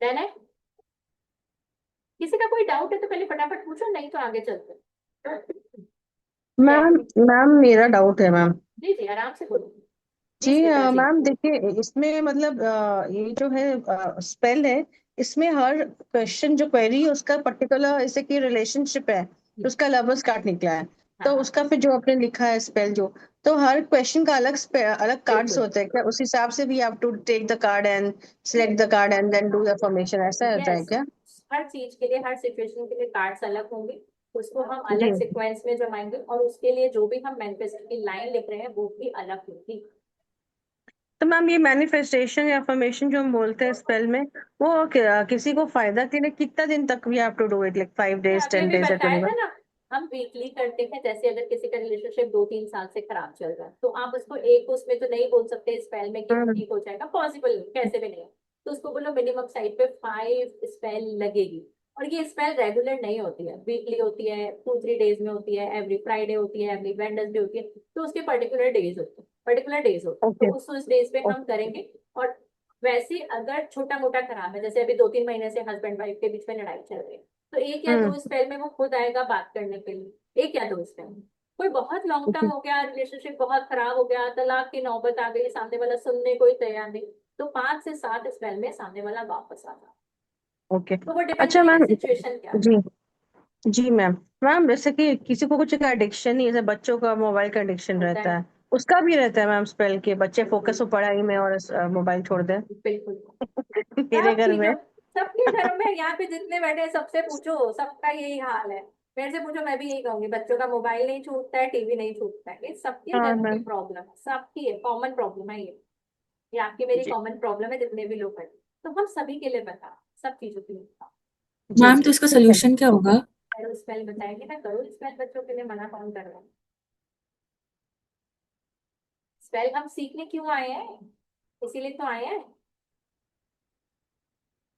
डन है? किसी का कोई डाउट है तो पहले फटाफट पूछो, नहीं तो आगे चलते हैं। मैम मैम मेरा डाउट है मैम। जी जी आराम से बोलो। जी जी श्वेता जी। मैम देखिए इसमें मतलब ये जो है स्पेल है, इसमें हर क्वेश्चन जो क्वेरी है उसका पर्टिकुलर जैसे कि रिलेशनशिप है तो उसका लवर्स कार्ड निकला है, तो हाँ उसका फिर जो आपने लिखा है स्पेल जो, तो हर क्वेश्चन का अलग अलग कार्ड्स बिल्कुल होते हैं क्या? उस हिसाब से भी आप to take the card and select the card and then do the formation, ऐसा होता है यस, क्या? हर चीज के लिए हर सिचुएशन के लिए कार्ड्स अलग होंगे, उसको हम जी। अलग सीक्वेंस में जमाएंगे और उसके लिए जो भी हम मैनिफेस्ट की लाइन लिख रहे हैं वो भी अलग होगी। तो मैम ये मैनिफेस्टेशन या अफर्मेशन जो हम बोलते हैं स्पेल में, वो किसी को फायदा के लिए कितना दिन तक we have to do it, like 5 मैं days अभी 10 अभी days या बताया 21? था ना, हम वीकली करते हैं, जैसे अगर किसी का रिलेशनशिप 2-3 साल से खराब चल रहा है तो आप उसको एक उसमें तो नहीं बोल सकते स्पेल में कि वो हम्म। ठीक हो जाएगा, पॉसिबल नहीं, कैसे भी नहीं। तो उसको बोलो मिनिमम साइड पे 5 स्पेल लगेगी, और ये स्पेल रेगुलर नहीं होती है, वीकली होती है, 2-3 डेज में होती है, एवरी फ्राइडे होती है, एवरी वेडनेसडे होती है, तो उसके पर्टिकुलर डेज होते हैं, पर्टिकुलर डेज होते हैं, ओके। तो उस डेज पे हम करेंगे। और वैसे अगर छोटा मोटा खराब है, जैसे अभी 2-3 महीने से हस्बैंड वाइफ के बीच में लड़ाई चल रही है, तो एक या हम्म। दो स्पेल में वो खुद आएगा बात करने के लिए, एक या दो स्पेल। कोई बहुत लॉन्ग टर्म हो गया, रिलेशनशिप बहुत खराब हो गया, तलाक की नौबत आ गई, सामने वाला सुनने कोई तैयार नहीं, तो 5 से 7 स्पेल में सामने वाला वापस आ जाता। ओके। तो वो डिपेंड अच्छा करेगा मैम। सिचुएशन क्या है। जी। जी मैम। मैम जैसे कि किसी को कुछ का एडिक्शन नहीं है, जैसे बच्चों का मोबाइल का एडिक्शन होता रहता है है, उसका भी रहता है मैम स्पेल के बच्चे फोकस हो पढ़ाई में और मोबाइल छोड़ दें? बिल्कुल। मेरे सब घर में। चीजों, सबके घरों में, यहाँ पे जितने बैठे हैं सबसे पूछो, सबका यही हाल है। मेरे से पूछो, मैं भी यही कहूंगी, बच्चों का मोबाइल नहीं छूटता है, टीवी नहीं छूटता है, ये सबके हाँ घरों की मैम। प्रॉब्लम है, सबकी है, कॉमन प्रॉब्लम है ये आपकी मेरी जी। कॉमन प्रॉब्लम है, जितने भी लोग हैं। तो हम सभी के लिए बता, सब चीजों के लिए बता। जी मैम जी तो इसका ठीक है। सोल्यूशन क्या होगा? करो स्पेल बताएंगे ना, करो स्पेल, बच्चों के लिए मना कौन कर रहा है? स्पेल हम सीखने क्यों आए हैं, इसीलिए तो आए हैं।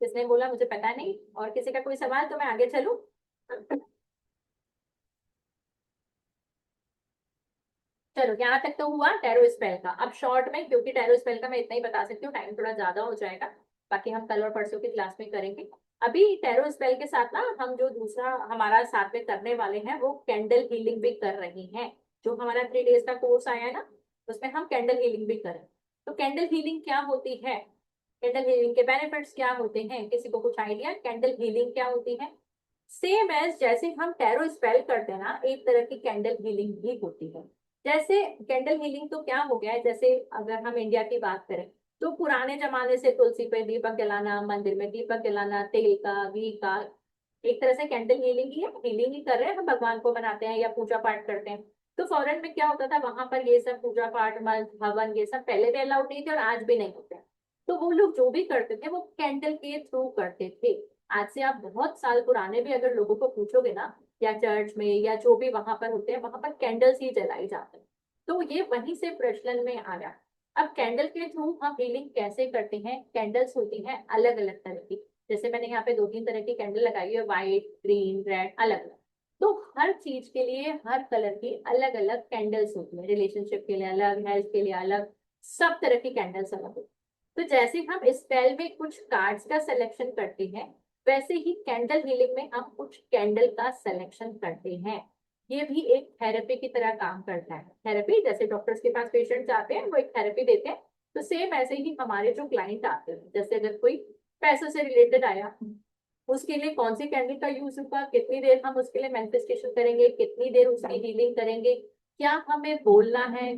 किसने बोला मुझे पता नहीं? और किसी का कोई सवाल तो मैं आगे चलूं? चलो यहाँ तक तो हुआ टैरो स्पेल का। अब शॉर्ट में, क्योंकि टैरो स्पेल का मैं इतना ही बता सकती हूँ, टाइम थोड़ा ज्यादा हो जाएगा, बाकी हम कल और परसों की क्लास में करेंगे। अभी टैरो स्पेल के साथ ना हम जो दूसरा हमारा साथ में करने वाले हैं वो कैंडल हीलिंग भी कर रही हैं। जो हमारा 3 days का कोर्स आया है ना, उसमें हम कैंडल हीलिंग भी करें। तो कैंडल हीलिंग क्या होती है, कैंडल हीलिंग के बेनिफिट्स क्या होते हैं, किसी को कुछ आइडिया कैंडल हीलिंग क्या होती है? सेम एज जैसे हम टैरो स्पेल करते हैं ना, एक तरह की कैंडल हीलिंग भी होती है। जैसे कैंडल हीलिंग तो क्या हो गया है, जैसे अगर हम इंडिया की बात करें तो पुराने जमाने से तुलसी पे दीपक जलाना, मंदिर में दीपक जलाना, तेल का, घी का, एक तरह से कैंडल हीलिंग ही है, हीलिंग ही कर रहे हैं, हम भगवान को मनाते हैं या पूजा पाठ करते हैं। तो फॉरेन में क्या होता था, वहां पर ये सब पूजा पाठ, मंत्र, हवन, ये सब पहले भी अलाउड नहीं थे और आज भी नहीं होते हैं। तो वो लोग जो भी करते थे वो कैंडल के थ्रू करते थे। आज से आप बहुत साल पुराने भी अगर लोगों को पूछोगे ना, या चर्च में या जो भी वहां पर होते हैं, वहां पर कैंडल्स ही जलाई जाते हैं। तो ये वहीं से प्रचलन में आ रहा है। अब कैंडल के थ्रू हम हीलिंग कैसे करते हैं? कैंडल्स होती हैं अलग अलग तरह की, जैसे मैंने यहाँ पे 2-3 तरह की कैंडल लगाई है, व्हाइट, ग्रीन, रेड, अलग अलग। तो हर चीज के लिए, हर कलर की अलग अलग कैंडल्स होती है, रिलेशनशिप के लिए अलग, हेल्थ के लिए अलग, सब तरह की कैंडल्स अलग होती है। तो जैसे हम स्पेल में कुछ कार्ड्स का सिलेक्शन करते हैं, वैसे ही कैंडल हीलिंग में हम कुछ कैंडल का सिलेक्शन करते हैं। ये भी एक थेरेपी की तरह काम करता है। थेरेपी जैसे डॉक्टर्स के पास पेशेंट्स आते हैं, वो एक थेरेपी देते हैं, तो सेम ऐसे ही हमारे जो क्लाइंट आते हैं, जैसे अगर कोई पैसों से रिलेटेड आया, उसके लिए कौन सी कैंडल का यूज होगा, कितनी देर हम उसके लिए मैनिफेस्टेशन करेंगे, कितनी देर उसकी हीलिंग करेंगे, क्या हमें बोलना है,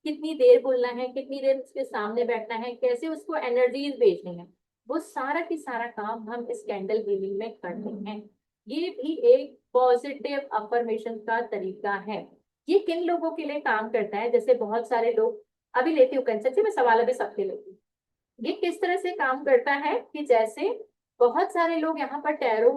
कितनी देर बोलना है, कितनी देर उसके सामने बैठना है, कैसे उसको एनर्जीज भेजनी है, वो सारा की सारा काम हम इस कैंडल हीलिंग में करते हैं। ये भी एक पॉजिटिव अफर्मेशन का तरीका है। ये किन लोगों के लिए काम करता है? जैसे बहुत सारे लोग, अभी लेती हूँ कंसल्ट मैं सवाल अभी सबके लेती हूँ। ये किस तरह से काम करता है कि जैसे बहुत सारे लोग यहाँ पर टैरो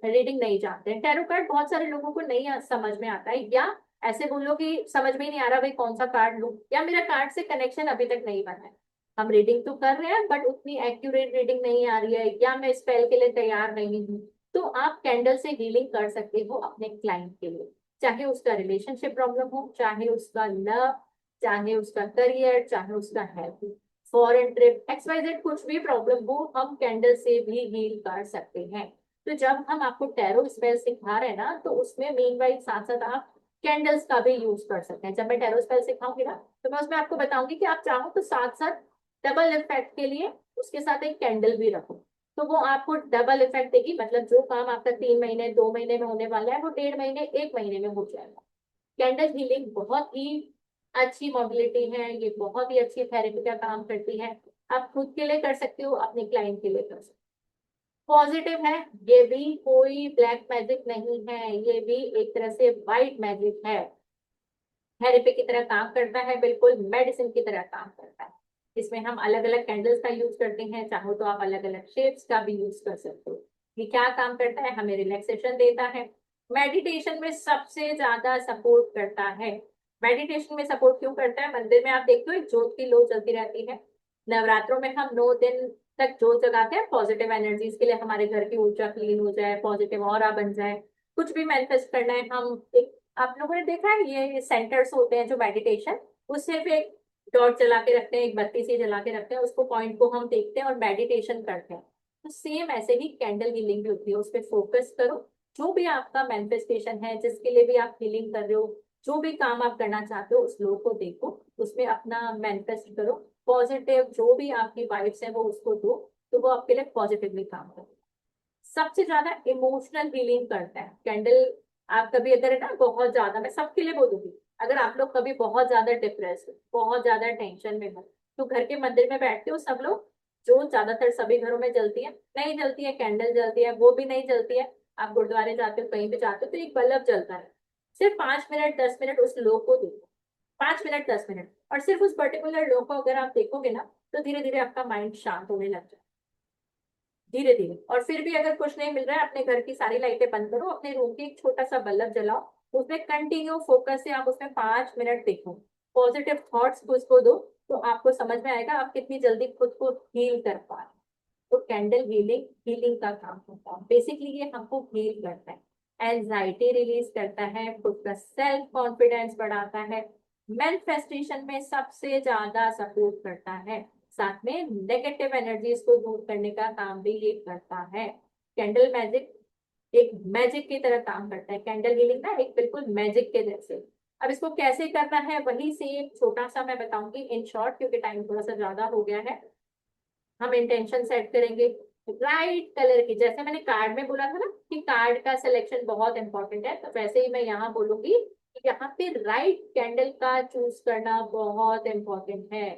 रीडिंग नहीं जानते हैं, टैरो कार्ड बहुत सारे लोगों को नहीं समझ में आता है, या ऐसे बोलो कि समझ में ही नहीं आ रहा भाई कौन सा कार्ड लूं, या मेरा कार्ड से कनेक्शन अभी तक नहीं बना है। हम रीडिंग तो कर रहे हैं बट उतनी एक्यूरेट रीडिंग नहीं आ रही है, या मैं स्पेल के लिए तैयार नहीं हूँ। तो आप कैंडल से हीलिंग कर सकते हो अपने क्लाइंट के लिए, चाहे उसका रिलेशनशिप प्रॉब्लम हो, चाहे उसका लव, चाहे उसका करियर, चाहे उसका हेल्थ, फॉरेन ट्रिप, XYZ कुछ भी प्रॉब्लम हो, हम कैंडल से भी हील कर सकते हैं। तो जब हम आपको टैरो स्पेल सिखा रहे हैं ना, तो उसमें मीनवाइल साथ साथ आप कैंडल्स का भी यूज कर सकते हैं। जब मैं टैरो स्पेल सिखाऊंगी ना, तो मैं उसमें आपको बताऊंगी कि आप चाहो तो साथ साथ डबल इफेक्ट के लिए उसके साथ एक कैंडल भी रखो, तो वो आपको डबल इफेक्ट देगी। मतलब जो काम आपका 3 महीने 2 महीने में होने वाला है, वो 1.5 महीने 1 महीने में हो जाएगा। कैंडल हीलिंग बहुत ही अच्छी मोबिलिटी है, ये बहुत ही अच्छी थेरेपी का काम करती है। आप खुद के लिए कर सकते हो, अपने क्लाइंट के लिए कर सकते हो। पॉजिटिव है, ये भी कोई ब्लैक मैजिक नहीं है, ये भी एक तरह से व्हाइट मैजिक है। थेरेपी की तरह काम करता है, बिल्कुल मेडिसिन की तरह काम करता है। इसमें हम अलग अलग कैंडल्स का यूज करते हैं, चाहो तो आप अलग अलग शेप्स का भी यूज कर सकते हो। ये क्या काम करता है? हमें रिलैक्सेशन देता है, मेडिटेशन में सबसे ज्यादा सपोर्ट करता है। मेडिटेशन में सपोर्ट क्यों करता है? मंदिर में आप देखते हो एक जोत की लो जलती रहती है, नवरात्रों में हम 9 दिन तक जोत जगाते हैं पॉजिटिव एनर्जीज के लिए, हमारे घर की ऊर्जा क्लीन हो जाए, पॉजिटिव ऑरा बन जाए, कुछ भी मैनिफेस्ट करना है हम एक, आप लोगों ने देखा है ये सेंटर्स होते हैं जो मेडिटेशन, वो सिर्फ एक डॉट जला के रखते हैं, एक बत्ती से जला के रखते हैं, उसको पॉइंट को हम देखते हैं और मेडिटेशन करते हैं। तो सेम ऐसे ही कैंडल हीलिंग भी होती है, उस पर फोकस करो। जो भी आपका मैनिफेस्टेशन है, जिसके लिए भी आप हीलिंग कर रहे हो, जो भी काम आप करना चाहते हो, उस लोग को देखो, उसमें अपना मैनिफेस्ट करो, पॉजिटिव जो भी आपकी वाइब्स है वो उसको दो, तो वो आपके लिए पॉजिटिवली काम करेगा। सबसे ज्यादा इमोशनल हीलिंग करता है कैंडल। आप कभी अगर है ना बहुत ज्यादा, मैं सबके लिए बोलूंगी, अगर आप लोग कभी बहुत ज्यादा डिप्रेस हो, बहुत ज्यादा टेंशन में हो, तो घर के मंदिर में बैठते हो सब लोग, जो ज्यादातर सभी घरों में जलती है, नहीं जलती है कैंडल जलती है, वो भी नहीं जलती है, आप गुरुद्वारे जाते हो कहीं भी जाते हो तो एक बल्ब जलता है। सिर्फ 5 मिनट 10 मिनट उस लो को देखो, 5 मिनट 10 मिनट, और सिर्फ उस पर्टिकुलर लो को अगर आप देखोगे ना, तो धीरे धीरे आपका माइंड शांत होने लग जाए, धीरे धीरे। और फिर भी अगर कुछ नहीं मिल रहा है, अपने घर की सारी लाइटें बंद करो, अपने रूम की एक छोटा सा बल्ब जलाओ, उसमें कंटिन्यू फोकस से आप उसमें 5 मिनट देखो, पॉजिटिव थॉट्स को उसको दो, तो आपको समझ में आएगा आप कितनी जल्दी खुद को हील कर पा रहे हैं। तो कैंडल हीलिंग हीलिंग का काम होता है, बेसिकली ये हमको हील करता है, एंजाइटी रिलीज करता है, खुद का सेल्फ कॉन्फिडेंस बढ़ाता है, मैनिफेस्टेशन में सबसे ज्यादा सपोर्ट करता है, साथ में नेगेटिव एनर्जीज को दूर करने का काम भी ये करता है। कैंडल मैजिक एक मैजिक की तरह काम करता है, कैंडल हीलिंग ना एक बिल्कुल मैजिक के जैसे। अब इसको कैसे करना है वही सेम छोटा सा मैं बताऊंगी इन शॉर्ट, क्योंकि टाइम थोड़ा सा ज्यादा हो गया है। हम इंटेंशन सेट करेंगे राइट कलर की, जैसे मैंने कार्ड में बोला था ना कि कार्ड का सिलेक्शन बहुत इंपॉर्टेंट है, तो वैसे ही मैं यहाँ बोलूंगी कि यहाँ पे राइट कैंडल का चूज करना बहुत इंपॉर्टेंट है,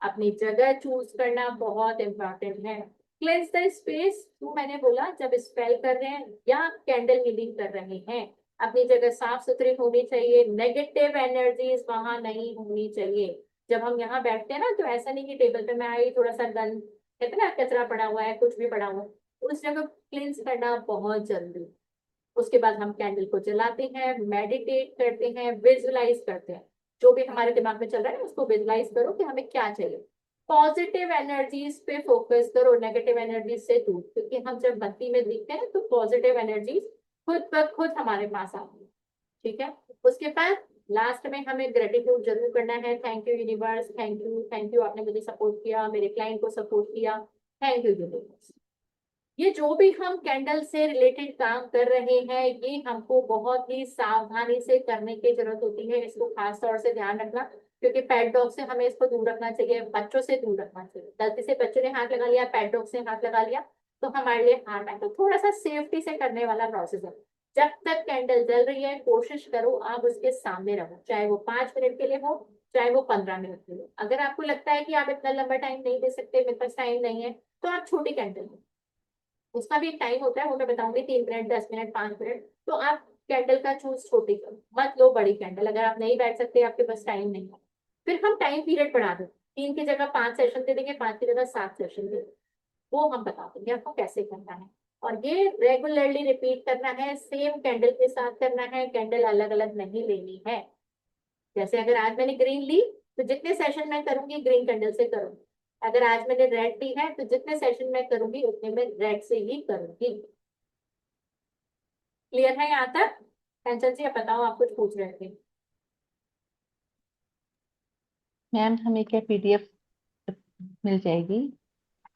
अपनी जगह चूज करना बहुत इंपॉर्टेंट है। क्लेंस द स्पेस, तो मैंने बोला जब स्पेल कर रहे हैं या कैंडल हीलिंग कर रहे हैं, अपनी जगह साफ सुथरी होनी चाहिए, नेगेटिव एनर्जीज वहां नहीं होनी चाहिए। जब हम यहाँ बैठते हैं ना, तो ऐसा नहीं कि टेबल पे मैं आई थोड़ा सा गंद, कहते ना कचरा पड़ा हुआ है, कुछ भी पड़ा हुआ है, उस जगह क्लींस करना बहुत जल्दी। उसके बाद हम कैंडल को जलाते हैं, मेडिटेट करते हैं, विजुलाइज करते हैं, जो भी हमारे दिमाग में चल रहा है उसको विजुलाइज करो कि हमें क्या चाहिए। पॉजिटिव एनर्जीज पे फोकस करो, नेगेटिव एनर्जीज से दूर, क्योंकि हम जब बत्ती में दिखते हैं तो पॉजिटिव एनर्जीज खुद ब खुद हमारे पास आती है। ठीक है, उसके बाद लास्ट में हमें ग्रेटिट्यूड जरूर करना है। Thank you universe, thank you आपने मुझे सपोर्ट किया, मेरे क्लाइंट को सपोर्ट किया, थैंक यू यूनिवर्स। ये जो भी हम कैंडल से रिलेटेड काम कर रहे हैं, ये हमको बहुत ही सावधानी से करने की जरूरत होती है, इसको खास तौर से ध्यान रखना, क्योंकि पेट डॉग से हमें इसको दूर रखना चाहिए, बच्चों से दूर रखना चाहिए। गलती से बच्चों ने हाथ लगा लिया, पेट डॉग से हाथ लगा लिया, तो हमारे लिए हार्म है। तो थोड़ा सा सेफ्टी से करने वाला प्रोसेस है। जब तक कैंडल जल रही है कोशिश करो आप उसके सामने रहो, चाहे वो 5 मिनट के लिए हो, चाहे वो 15 मिनट के लिए। अगर आपको लगता है कि आप इतना लंबा टाइम नहीं दे सकते, मेरे पास टाइम नहीं है, तो आप छोटी कैंडल लो, उसका भी एक टाइम होता है, वो मैं बताऊंगी, 3 मिनट, 10 मिनट, 5 मिनट। तो आप कैंडल का चूज छोटी करो, मत लो बड़ी कैंडल, अगर आप नहीं बैठ सकते, आपके पास टाइम नहीं है। फिर हम टाइम पीरियड बढ़ा दो, 3 की जगह 5 सेशन दे देंगे, 5 की जगह 7 सेशन दे देंगे, वो हम बता देंगे आपको कैसे करना है। और ये रेगुलरली रिपीट करना है, सेम कैंडल के साथ करना है, कैंडल अलग अलग नहीं लेनी है। जैसे अगर आज मैंने ग्रीन ली, तो जितने सेशन मैं करूंगी ग्रीन कैंडल से करूंगी, अगर आज मैंने रेड ली है तो जितने सेशन मैं करूंगी उतने में रेड से ही करूंगी। क्लियर है यहाँ तक? कंचन जी आप बताओ, आप कुछ पूछ रहे थे। मैम हमें क्या पीडीएफ मिल जाएगी?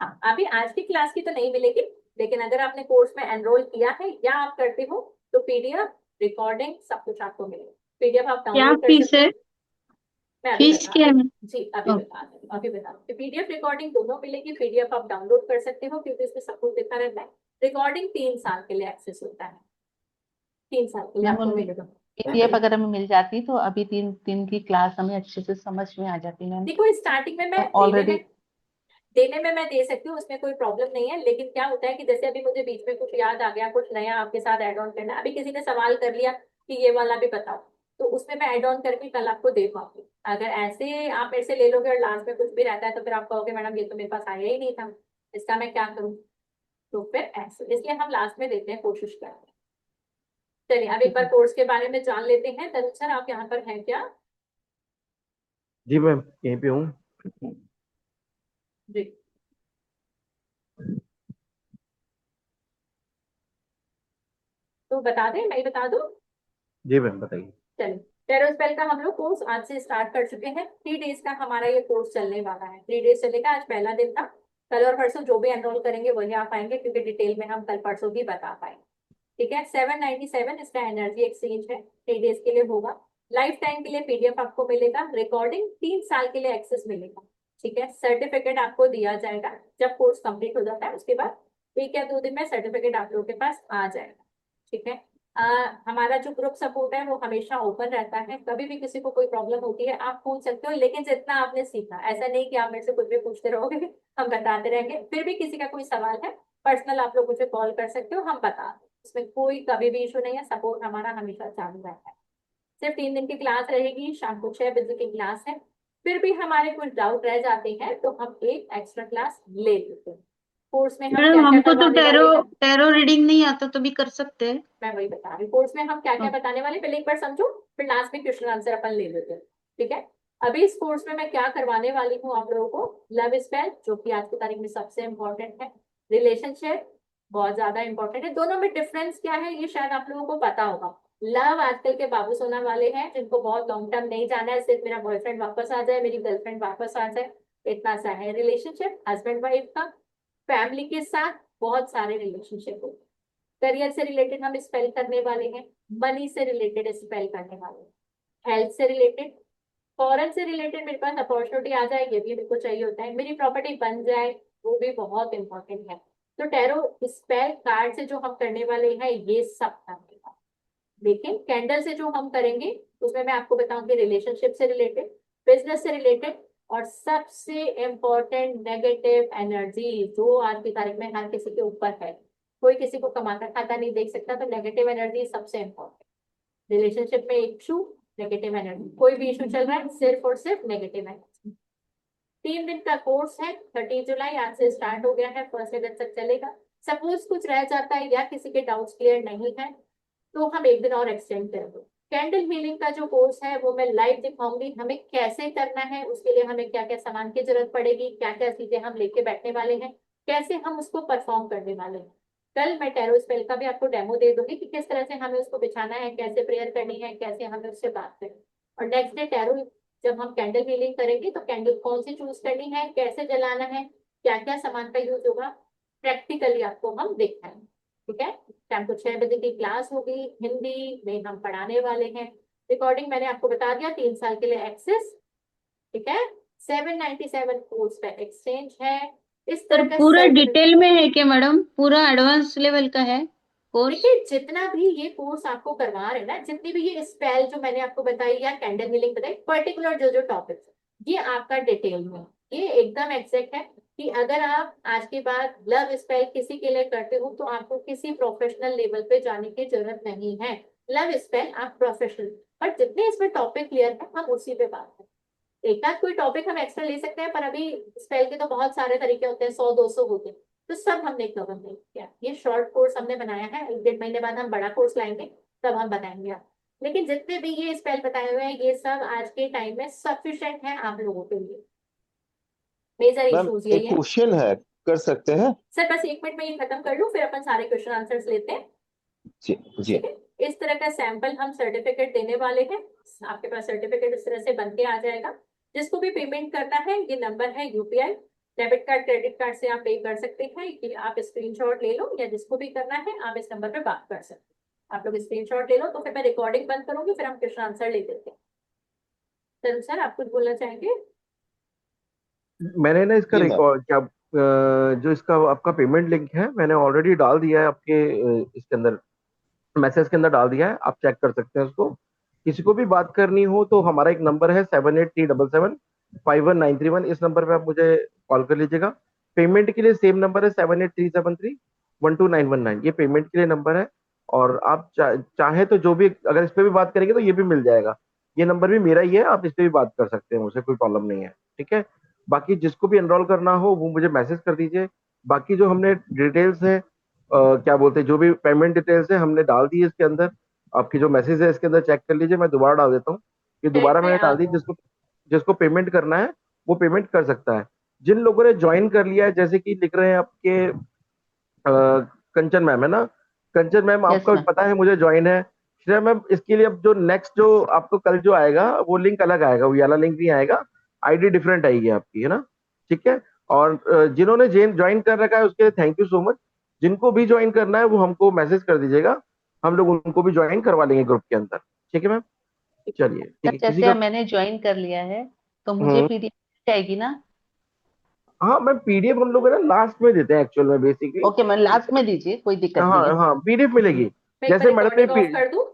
हाँ, अभी आज की क्लास की तो नहीं मिलेगी, लेकिन अगर आपने कोर्स में एनरोल किया है या आप करते हो तो पीडीएफ, रिकॉर्डिंग सब कुछ आपको मिलेगा। पीडीएफ आप क्या डाउनलोड कर फीस सकते है? हो। मैं अभी फीस बता क्या रही है? हूँ जी, अभी बता रही हूँ, अभी बता रही हूँ। पीडीएफ रिकॉर्डिंग दोनों मिलेगी, पीडीएफ आप डाउनलोड कर सकते हो क्योंकि इसमें सब कुछ लिखा रहता है। रिकॉर्डिंग 3 साल के लिए एक्सेस होता है, 3 साल के लिए मैम आपको उनमें मिलेगा। पीडीएफ अगर हमें मिल जाती तो अभी 3 दिन की क्लास हमें अच्छे से समझ में आ जाती मैम। देखो स्टार्टिंग में मैं ऑलरेडी देने में मैं दे सकती हूँ, उसमें कोई प्रॉब्लम नहीं है, लेकिन क्या होता है कि जैसे अभी मुझे बीच में कुछ याद आ गया, कुछ नया आपके साथ ऐड ऑन करना, अभी किसी ने सवाल कर लिया कि ये वाला भी बताओ, तो उसमें मैं ऐड ऑन करके कल आपको दे पाऊंगी। अगर ऐसे आप मेरे से ले लोगे और लास्ट में कुछ भी रहता है तो फिर आप कहोगे मैडम ये तो मेरे पास आया ही नहीं था, इसका मैं क्या करूँ, तो फिर ऐसे, इसलिए हम लास्ट में देते हैं, कोशिश करते हैं। चलिए अब एक बार कोर्स के बारे में जान लेते हैं। तरुण सर आप यहाँ पर हैं क्या? जी मैम यहीं पे हूँ। जी, तो बता दें, मैं बता दूं? जी मैम बताइए। चलिए, टेरोस्पेल का हम लोग कोर्स आज से स्टार्ट कर चुके हैं। 3 डेज का हमारा ये कोर्स चलने वाला है, 3 डेज चलेगा। आज पहला दिन था, कल और परसों जो भी एनरोल करेंगे वही आ पाएंगे, क्योंकि डिटेल में हम कल परसों भी बता पाएंगे। ठीक है, 797 इसका एनर्जी एक्सचेंज है, 3 डेज के लिए होगा। लाइफ टाइम के लिए पीडीएफ आपको मिलेगा, रिकॉर्डिंग 3 साल के लिए एक्सेस मिलेगा। ठीक है, सर्टिफिकेट आपको दिया जाएगा जब कोर्स कंप्लीट हो जाता है, उसके बाद 1 या 2 दिन में सर्टिफिकेट आप लोगों के पास आ जाएगा। ठीक है, हमारा जो ग्रुप सपोर्ट है वो हमेशा ओपन रहता है, कभी भी किसी को कोई प्रॉब्लम होती है आप पूछ सकते हो, लेकिन जितना आपने सीखा, ऐसा नहीं कि आप मेरे से कुछ भी पूछते रहोगे, हम बताते रहेंगे। फिर भी किसी का कोई सवाल है पर्सनल आप लोग मुझे कॉल कर सकते हो, हम बता दें, इसमें कोई कभी भी इशू नहीं है, सपोर्ट हमारा हमेशा चालू रहता है। सिर्फ 3 दिन की क्लास रहेगी, शाम को 6 बजे की क्लास है। फिर भी हमारे कुछ डाउट रह जाते हैं तो हम एक एक्स्ट्रा क्लास ले लेते हैं। कोर्स में हम मैडम क्या क्या हमको तो करवाने टैरो वाले हैं, टैरो रीडिंग नहीं आता तो भी कर सकते हैं। मैं वही बता रही हूँ। कोर्स में हम क्या क्या बताने वाले पहले एक बार समझो, फिर लास्ट में क्वेश्चन आंसर अपन ले लेते हैं। ठीक है, अभी इस कोर्स में मैं क्या करवाने वाली हूँ आप लोगों को, लव स्पेल जो कि आज की तारीख में सबसे इंपॉर्टेंट है, रिलेशनशिप बहुत ज्यादा इंपॉर्टेंट है। दोनों में डिफरेंस क्या है ये शायद आप लोगों को पता होगा। लव आजकल के बाबू सोना वाले हैं जिनको बहुत लॉन्ग टर्म नहीं जाना है, सिर्फ मेरा बॉयफ्रेंड वापस आ जाए, मेरी गर्लफ्रेंड वापस आ जाए, इतना सा है। रिलेशनशिप हस्बैंड वाइफ का, फैमिली के साथ बहुत सारे रिलेशनशिप होते हैं। करियर से रिलेटेड हम स्पेल करने वाले हैं, मनी से रिलेटेड स्पेल करने वाले हैं। हेल्थ से रिलेटेड, फॉरेन से रिलेटेड मेरे पास अपॉर्चुनिटी आ जाए, ये भी मेरे को चाहिए होता है, मेरी प्रॉपर्टी बन जाए, वो भी बहुत इंपॉर्टेंट है। तो टैरो स्पेल कार्ड से जो हम करने वाले हैं ये सब था। लेकिन कैंडल से जो हम करेंगे उसमें मैं आपको बताऊंगी रिलेशनशिप से रिलेटेड, बिजनेस से रिलेटेड, और सबसे इम्पोर्टेंट नेगेटिव एनर्जी जो आज की तारीख में हर किसी के ऊपर है। कोई किसी को कमाता खाता नहीं देख सकता, तो नेगेटिव एनर्जी सबसे इम्पोर्टेंट। रिलेशनशिप में इशू, नेगेटिव एनर्जी, कोई भी इशू चल रहा है सिर्फ और सिर्फ नेगेटिव एनर्जी। 3 दिन का कोर्स है, 30 जुलाई आज से स्टार्ट हो गया है, 1 अगस्त तक चलेगा। सपोज कुछ रह जाता है या किसी के डाउट्स क्लियर नहीं है तो हम 1 दिन और एक्सटेंड करेंगे। कैंडल हीलिंग का जो कोर्स है वो मैं लाइव दिखाऊंगी, हमें कैसे करना है, उसके लिए हमें क्या क्या सामान की जरूरत पड़ेगी, क्या क्या चीजें हम लेके बैठने वाले हैं, कैसे हम उसको परफॉर्म करने वाले हैं। कल मैं टैरो स्पेल का भी आपको डेमो दे दूंगी कि किस तरह से हमें उसको बिछाना है, कैसे प्रेयर करनी है, कैसे हमें उससे बात करनी है। और नेक्स्ट डे टैरो जब हम कैंडल हीलिंग करेंगे तो कैंडल कौन सी चूज करनी है, कैसे जलाना है, क्या क्या सामान का यूज होगा, प्रैक्टिकली आपको हम दिखाएंगे। ठीक है, शाम को 6 बजे की क्लास होगी, हिंदी में हम पढ़ाने वाले हैं। रिकॉर्डिंग मैंने आपको बता दिया, 3 साल के लिए एक्सेस। ठीक है, 797 कोर्स पे एक्सचेंज है। इस पर तरह का पूरा सर्टिफिकेट, डिटेल में है क्या मैडम? पूरा एडवांस लेवल का है कोर्स? देखिए जितना भी ये कोर्स आपको करवा रहे हैं ना, जितनी भी ये स्पेल जो मैंने आपको बताई या कैंडल हीलिंग बताई, पर्टिकुलर जो जो टॉपिक ये आपका डिटेल में, ये एकदम एग्जैक्ट है कि अगर आप आज के बाद लव स्पेल किसी के लिए करते हो तो आपको किसी प्रोफेशनल लेवल पे जाने की जरूरत नहीं है। लव स्पेल आप प्रोफेशनल, बट जितने इसमें टॉपिक क्लियर है हम उसी पे बात करें। एक आध कोई टॉपिक हम एक्स्ट्रा ले सकते हैं, पर अभी स्पेल के तो बहुत सारे तरीके होते हैं, 100-200 होते हैं, तो सब हमने कवर नहीं किया। ये शॉर्ट कोर्स हमने बनाया है, 1-1.5 महीने बाद हम बड़ा कोर्स लाएंगे, तब हम बताएंगे आप। लेकिन जितने भी ये स्पेल बताए हुए हैं ये सब आज के टाइम में सफिशिएंट है आप लोगों के लिए। मेजर मैम इश्यूज एक यही है। क्वेश्चन है, कर सकते हैं? सर बस 1 मिनट में ये खत्म कर लूं, फिर अपन सारे क्वेश्चन आंसर्स लेते हैं। जी जी। ठीक है, इस तरह का सैंपल हम सर्टिफिकेट देने वाले हैं, आपके पास सर्टिफिकेट इस तरह से बन के आ जाएगा। जिसको भी पेमेंट करना है, ये नंबर है UPI, debit card credit card से आप पे कर सकते हैं, कि आप स्क्रीनशॉट ले लो, या जिसको भी करना है आप इस नंबर पे बात कर सकते हैं। आप लोग स्क्रीनशॉट ले लो, तो फिर मैं रिकॉर्डिंग बंद करूंगी, फिर हम क्वेश्चन आंसर ले लेते हैं। सर आप कुछ बोलना चाहेंगे? मैंने ना इसका जी मैम। रिकॉर्ड क्या जो इसका आपका पेमेंट लिंक है मैंने ऑलरेडी डाल दिया है आपके इसके अंदर, मैसेज के अंदर डाल दिया है, आप चेक कर सकते हैं उसको। किसी को भी बात करनी हो तो हमारा एक नंबर है 7837751931, इस नंबर पे आप मुझे कॉल कर लीजिएगा। पेमेंट के लिए सेम नंबर है 7837312919, ये पेमेंट के लिए नंबर है। और आप चाहे तो जो भी अगर इस पे भी बात करेंगे तो ये भी मिल जाएगा, ये नंबर भी मेरा ही है, आप इस पे भी बात कर सकते हैं, मुझसे कोई प्रॉब्लम नहीं है। ठीक है, बाकी जिसको भी एनरोल करना हो वो मुझे मैसेज कर दीजिए। बाकी जो हमने डिटेल्स है क्या बोलते हैं, जो भी पेमेंट डिटेल्स है हमने डाल दी है इसके अंदर। आपकी जो मैसेज है इसके अंदर चेक कर लीजिए, मैं दोबारा डाल देता हूँ, ये चैट दोबारा में मैंने डाल दी। जिसको जिसको पेमेंट करना है वो पेमेंट कर सकता है। जिन लोगों ने ज्वाइन कर लिया है, जैसे कि लिख रहे हैं आपके कंचन मैम है ना, कंचन मैम यस आपका मैम। पता है मुझे ज्वाइन है। श्रेया मैम इसके लिए अब जो नेक्स्ट जो आपको कल जो आएगा वो लिंक अलग आएगा, वो वाला लिंक नहीं आएगा, आईडी डिफरेंट आएगी आपकी, है ना? ठीक है, और जिन्होंने ज्वाइन कर रखा है उसके लिए थैंक यू सो मच। जिनको भी ज्वाइन करना है वो हमको मैसेज कर दीजिएगा, हम लोग उनको भी ज्वाइन करवा लेंगे ग्रुप के अंदर। ठीक है मैम, चलिए ठीक सर है। किसी जैसे का मैंने ज्वाइन कर लिया है तो मुझे हम्म, पीडीएफ आएगी ना? हाँ मैम पीडीएफ हम लोग है ना लास्ट में देते हैं एक्चुअल में बेसिकली। ओके मैम, लास्ट में दीजिए, कोई दिक्कत नहीं हाँ है। हाँ पीडीएफ मिलेगी। मैं एक बार जैसे मैडम ने रिकॉर्डिंग ऑफ कर दूं।